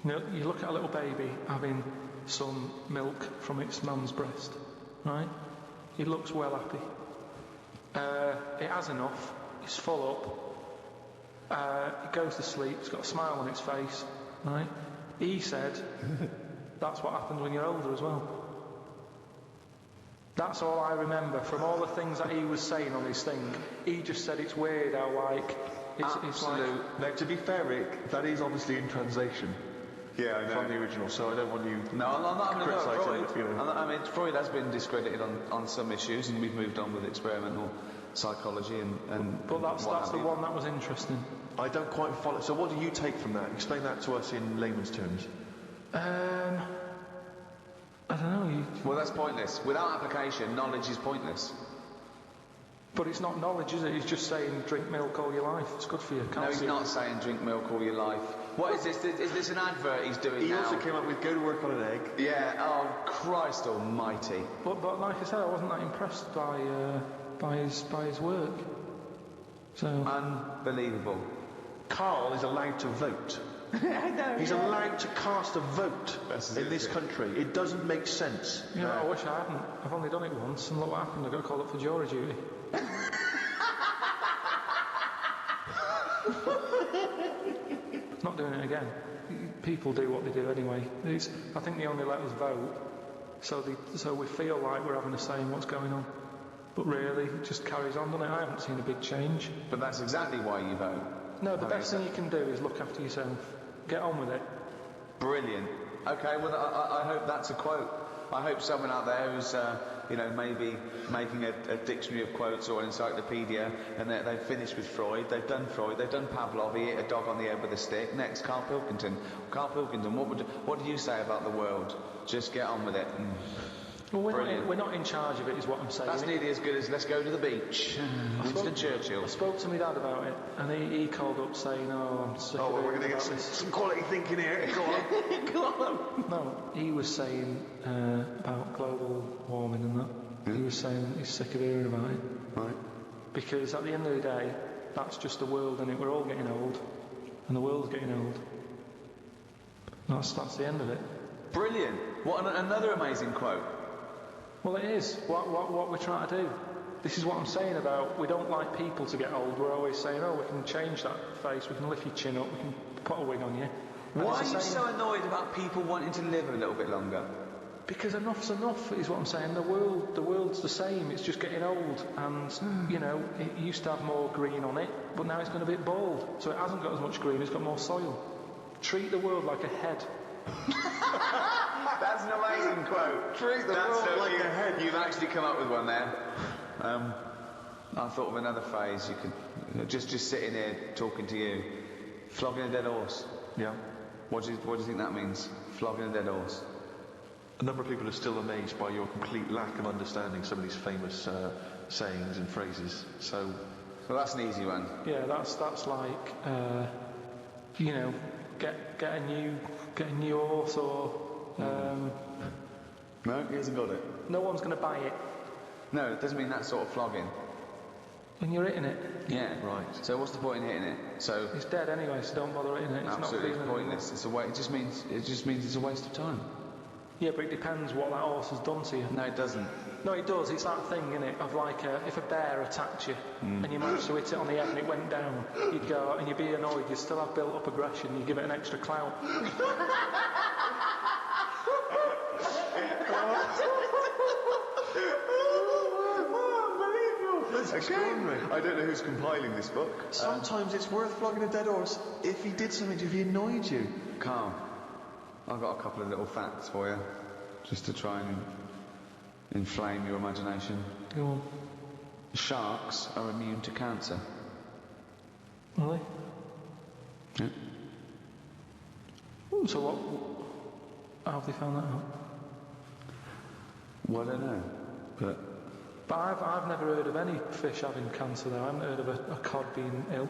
[SPEAKER 3] You know, you look at a little baby having some milk from its mum's breast, right? It looks well happy. It has enough. It's full up. It goes to sleep. It's got a smile on its face, right? He said that's what happens when you're older as well. That's all I remember from all the things that he was saying on his thing. He just said it's weird how like it's like...
[SPEAKER 1] Now, to be fair, Rick, that is obviously in translation.
[SPEAKER 7] Yeah, I know.
[SPEAKER 1] From the original, so I don't want you...
[SPEAKER 2] No, I'm not having a go at
[SPEAKER 1] criticising
[SPEAKER 2] Freud.
[SPEAKER 1] it, you know.
[SPEAKER 2] I mean, Freud has been discredited on some issues, and we've moved on with experimental psychology and
[SPEAKER 3] But that's
[SPEAKER 2] what
[SPEAKER 3] the
[SPEAKER 2] have you.
[SPEAKER 3] one that was interesting.
[SPEAKER 1] I don't quite follow... So what do you take from that? Explain that to us in layman's terms.
[SPEAKER 3] I don't know.
[SPEAKER 2] Well, that's pointless. Without application, knowledge is pointless.
[SPEAKER 3] But it's not knowledge, is it? He's just saying drink milk all your life. It's good for you.
[SPEAKER 2] No, he's not saying drink milk all your life. What is this? Is this an advert he's doing
[SPEAKER 1] He
[SPEAKER 2] now?
[SPEAKER 1] also came up with go to work on an egg.
[SPEAKER 2] Yeah, oh, Christ almighty.
[SPEAKER 3] But like I said, I wasn't that impressed by his work. So
[SPEAKER 2] Unbelievable.
[SPEAKER 1] Karl is allowed to vote.
[SPEAKER 4] I know.
[SPEAKER 1] He's allowed to cast a vote
[SPEAKER 7] That's
[SPEAKER 1] in this
[SPEAKER 7] it.
[SPEAKER 1] country. It doesn't make sense.
[SPEAKER 3] you know, I wish I hadn't. I've only done it once, and look what happened. I got called up for jury duty. Not doing it again. People do what they do anyway. I think they only let us vote, so we feel like we're having a say in what's going on. But really, it just carries on, doesn't it? I haven't seen a big change.
[SPEAKER 2] But that's exactly why you vote.
[SPEAKER 3] No, the best thing you can do is look after yourself. Get on with it.
[SPEAKER 7] Brilliant. Okay, well, I hope that's a quote. I hope someone out there who's, maybe making a dictionary of quotes or an encyclopedia, and they've finished with Freud, they've done Pavlov, he hit a dog on the head with a stick. Next, Karl Pilkington. Karl Pilkington, what do you say about the world? Just get on with it.
[SPEAKER 3] Well, we're not in charge of it, is what I'm saying.
[SPEAKER 7] That's nearly as good as let's go to the beach. Winston Churchill.
[SPEAKER 3] I spoke to my dad about it, and he called up saying, I'm sick of it.
[SPEAKER 6] We're going to get some quality thinking here. Go on.
[SPEAKER 7] Go on.
[SPEAKER 3] No, he was saying about global warming and that. He was saying he's sick of hearing about it.
[SPEAKER 7] Right.
[SPEAKER 3] Because at the end of the day, that's just the world, and we're all getting old, and the world's getting old. That's the end of it.
[SPEAKER 7] Brilliant. What another amazing quote.
[SPEAKER 3] Well, it is. What we're trying to do. This is what I'm saying about we don't like people to get old. We're always saying, we can change that face, we can lift your chin up, we can put a wig on you. And
[SPEAKER 7] why are you so annoyed about people wanting to live a little bit longer?
[SPEAKER 3] Because enough's enough, is what I'm saying. The world's the same. It's just getting old, and it used to have more green on it, but now it's going a bit bald, so it hasn't got as much green. It's got more soil. Treat the world like a head.
[SPEAKER 7] That's an amazing quote.
[SPEAKER 6] Treat the world like a head.
[SPEAKER 7] You've actually come up with one there. I thought of another phrase. You could just sitting here talking to you, flogging a dead horse.
[SPEAKER 1] Yeah.
[SPEAKER 7] What do you think that means? Flogging a dead horse.
[SPEAKER 1] A number of people are still amazed by your complete lack of understanding some of these famous sayings and phrases. So
[SPEAKER 7] that's an easy one.
[SPEAKER 3] Yeah, that's like get a new horse or.
[SPEAKER 7] No, he hasn't got it.
[SPEAKER 3] No one's going to buy it.
[SPEAKER 7] No, it doesn't mean that sort of flogging.
[SPEAKER 3] When you're hitting it.
[SPEAKER 7] Yeah. Right. So what's the point in hitting it? So
[SPEAKER 3] it's dead anyway, so don't bother hitting it. It's
[SPEAKER 7] absolutely
[SPEAKER 3] not
[SPEAKER 7] pointless. It's it just means it's a waste of time.
[SPEAKER 3] Yeah, but it depends what that horse has done to you.
[SPEAKER 7] No, it doesn't.
[SPEAKER 3] No, it does. It's that thing, innit, of like if a bear attacked you and you managed to hit it on the head and it went down, you'd go out and you'd be annoyed. You'd still have built up aggression. You give it an extra clout.
[SPEAKER 6] That's extraordinary. I don't know who's compiling this book. Sometimes it's worth flogging a dead horse if he did something, if he annoyed you.
[SPEAKER 7] Carl, I've got a couple of little facts for you, just to try and inflame your imagination.
[SPEAKER 3] Go on.
[SPEAKER 7] Sharks are immune to cancer.
[SPEAKER 3] Are they?
[SPEAKER 7] Yeah.
[SPEAKER 3] So how have they found that out?
[SPEAKER 7] Well, I don't know, but
[SPEAKER 3] I've never heard of any fish having cancer though. I haven't heard of a cod being ill.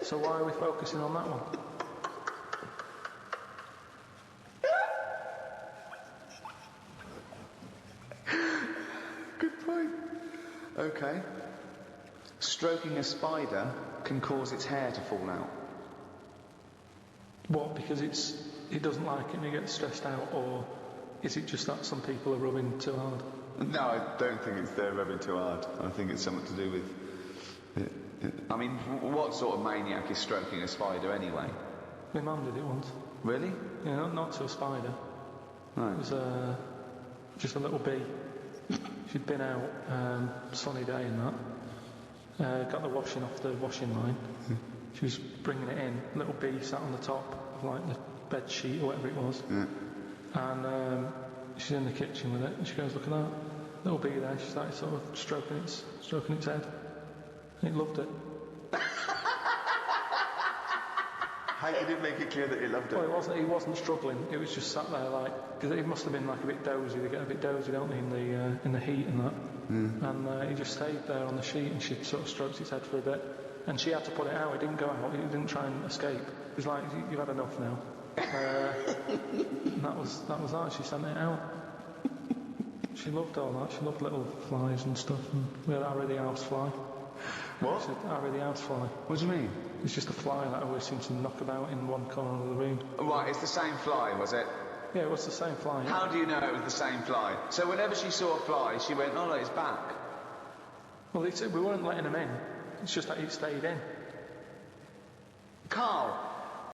[SPEAKER 3] So why are we focusing on that one?
[SPEAKER 7] good point. Okay. Stroking a spider can cause its hair to fall out.
[SPEAKER 3] What? Because it doesn't like it and it gets stressed out, or is it just that some people are rubbing too hard?
[SPEAKER 7] No, I don't think it's they're rubbing too hard. I think it's something to do with... I mean, what sort of maniac is stroking a spider anyway?
[SPEAKER 3] My mum did it once.
[SPEAKER 7] Really?
[SPEAKER 3] Yeah, not to a spider.
[SPEAKER 7] Right.
[SPEAKER 3] It was just a little bee. She'd been out, sunny day and that. Got the washing off the washing line. She was bringing it in. Little bee sat on the top of like the bed sheet or whatever it was.
[SPEAKER 7] Yeah.
[SPEAKER 3] And she's in the kitchen with it, and she goes, "Look at that little bee there." She started sort of stroking its head, and it loved it.
[SPEAKER 6] How you didn't make it clear that you loved it?
[SPEAKER 3] Well, he wasn't struggling. It was just sat there like, because it must have been like a bit dozy. They get a bit dozy, don't they, in the heat and that. And he just stayed there on the sheet, and she sort of stroked its head for a bit, and she had to put it out. It didn't go out. It didn't try and escape. It was like, "You've had enough now." And that was that. She sent it out. She loved all that. She loved little flies and stuff. And we had Harry the housefly.
[SPEAKER 6] What?
[SPEAKER 3] Harry the housefly.
[SPEAKER 7] What do you mean?
[SPEAKER 3] It's just a fly that always seems to knock about in one corner of the room.
[SPEAKER 7] Right, it's the same fly, was it?
[SPEAKER 3] Yeah, it was the same fly.
[SPEAKER 7] How do you know it was the same fly? So whenever she saw a fly, she went, "Oh, no, it's back."
[SPEAKER 3] Well, we weren't letting him in. It's just that he stayed in.
[SPEAKER 7] Carl,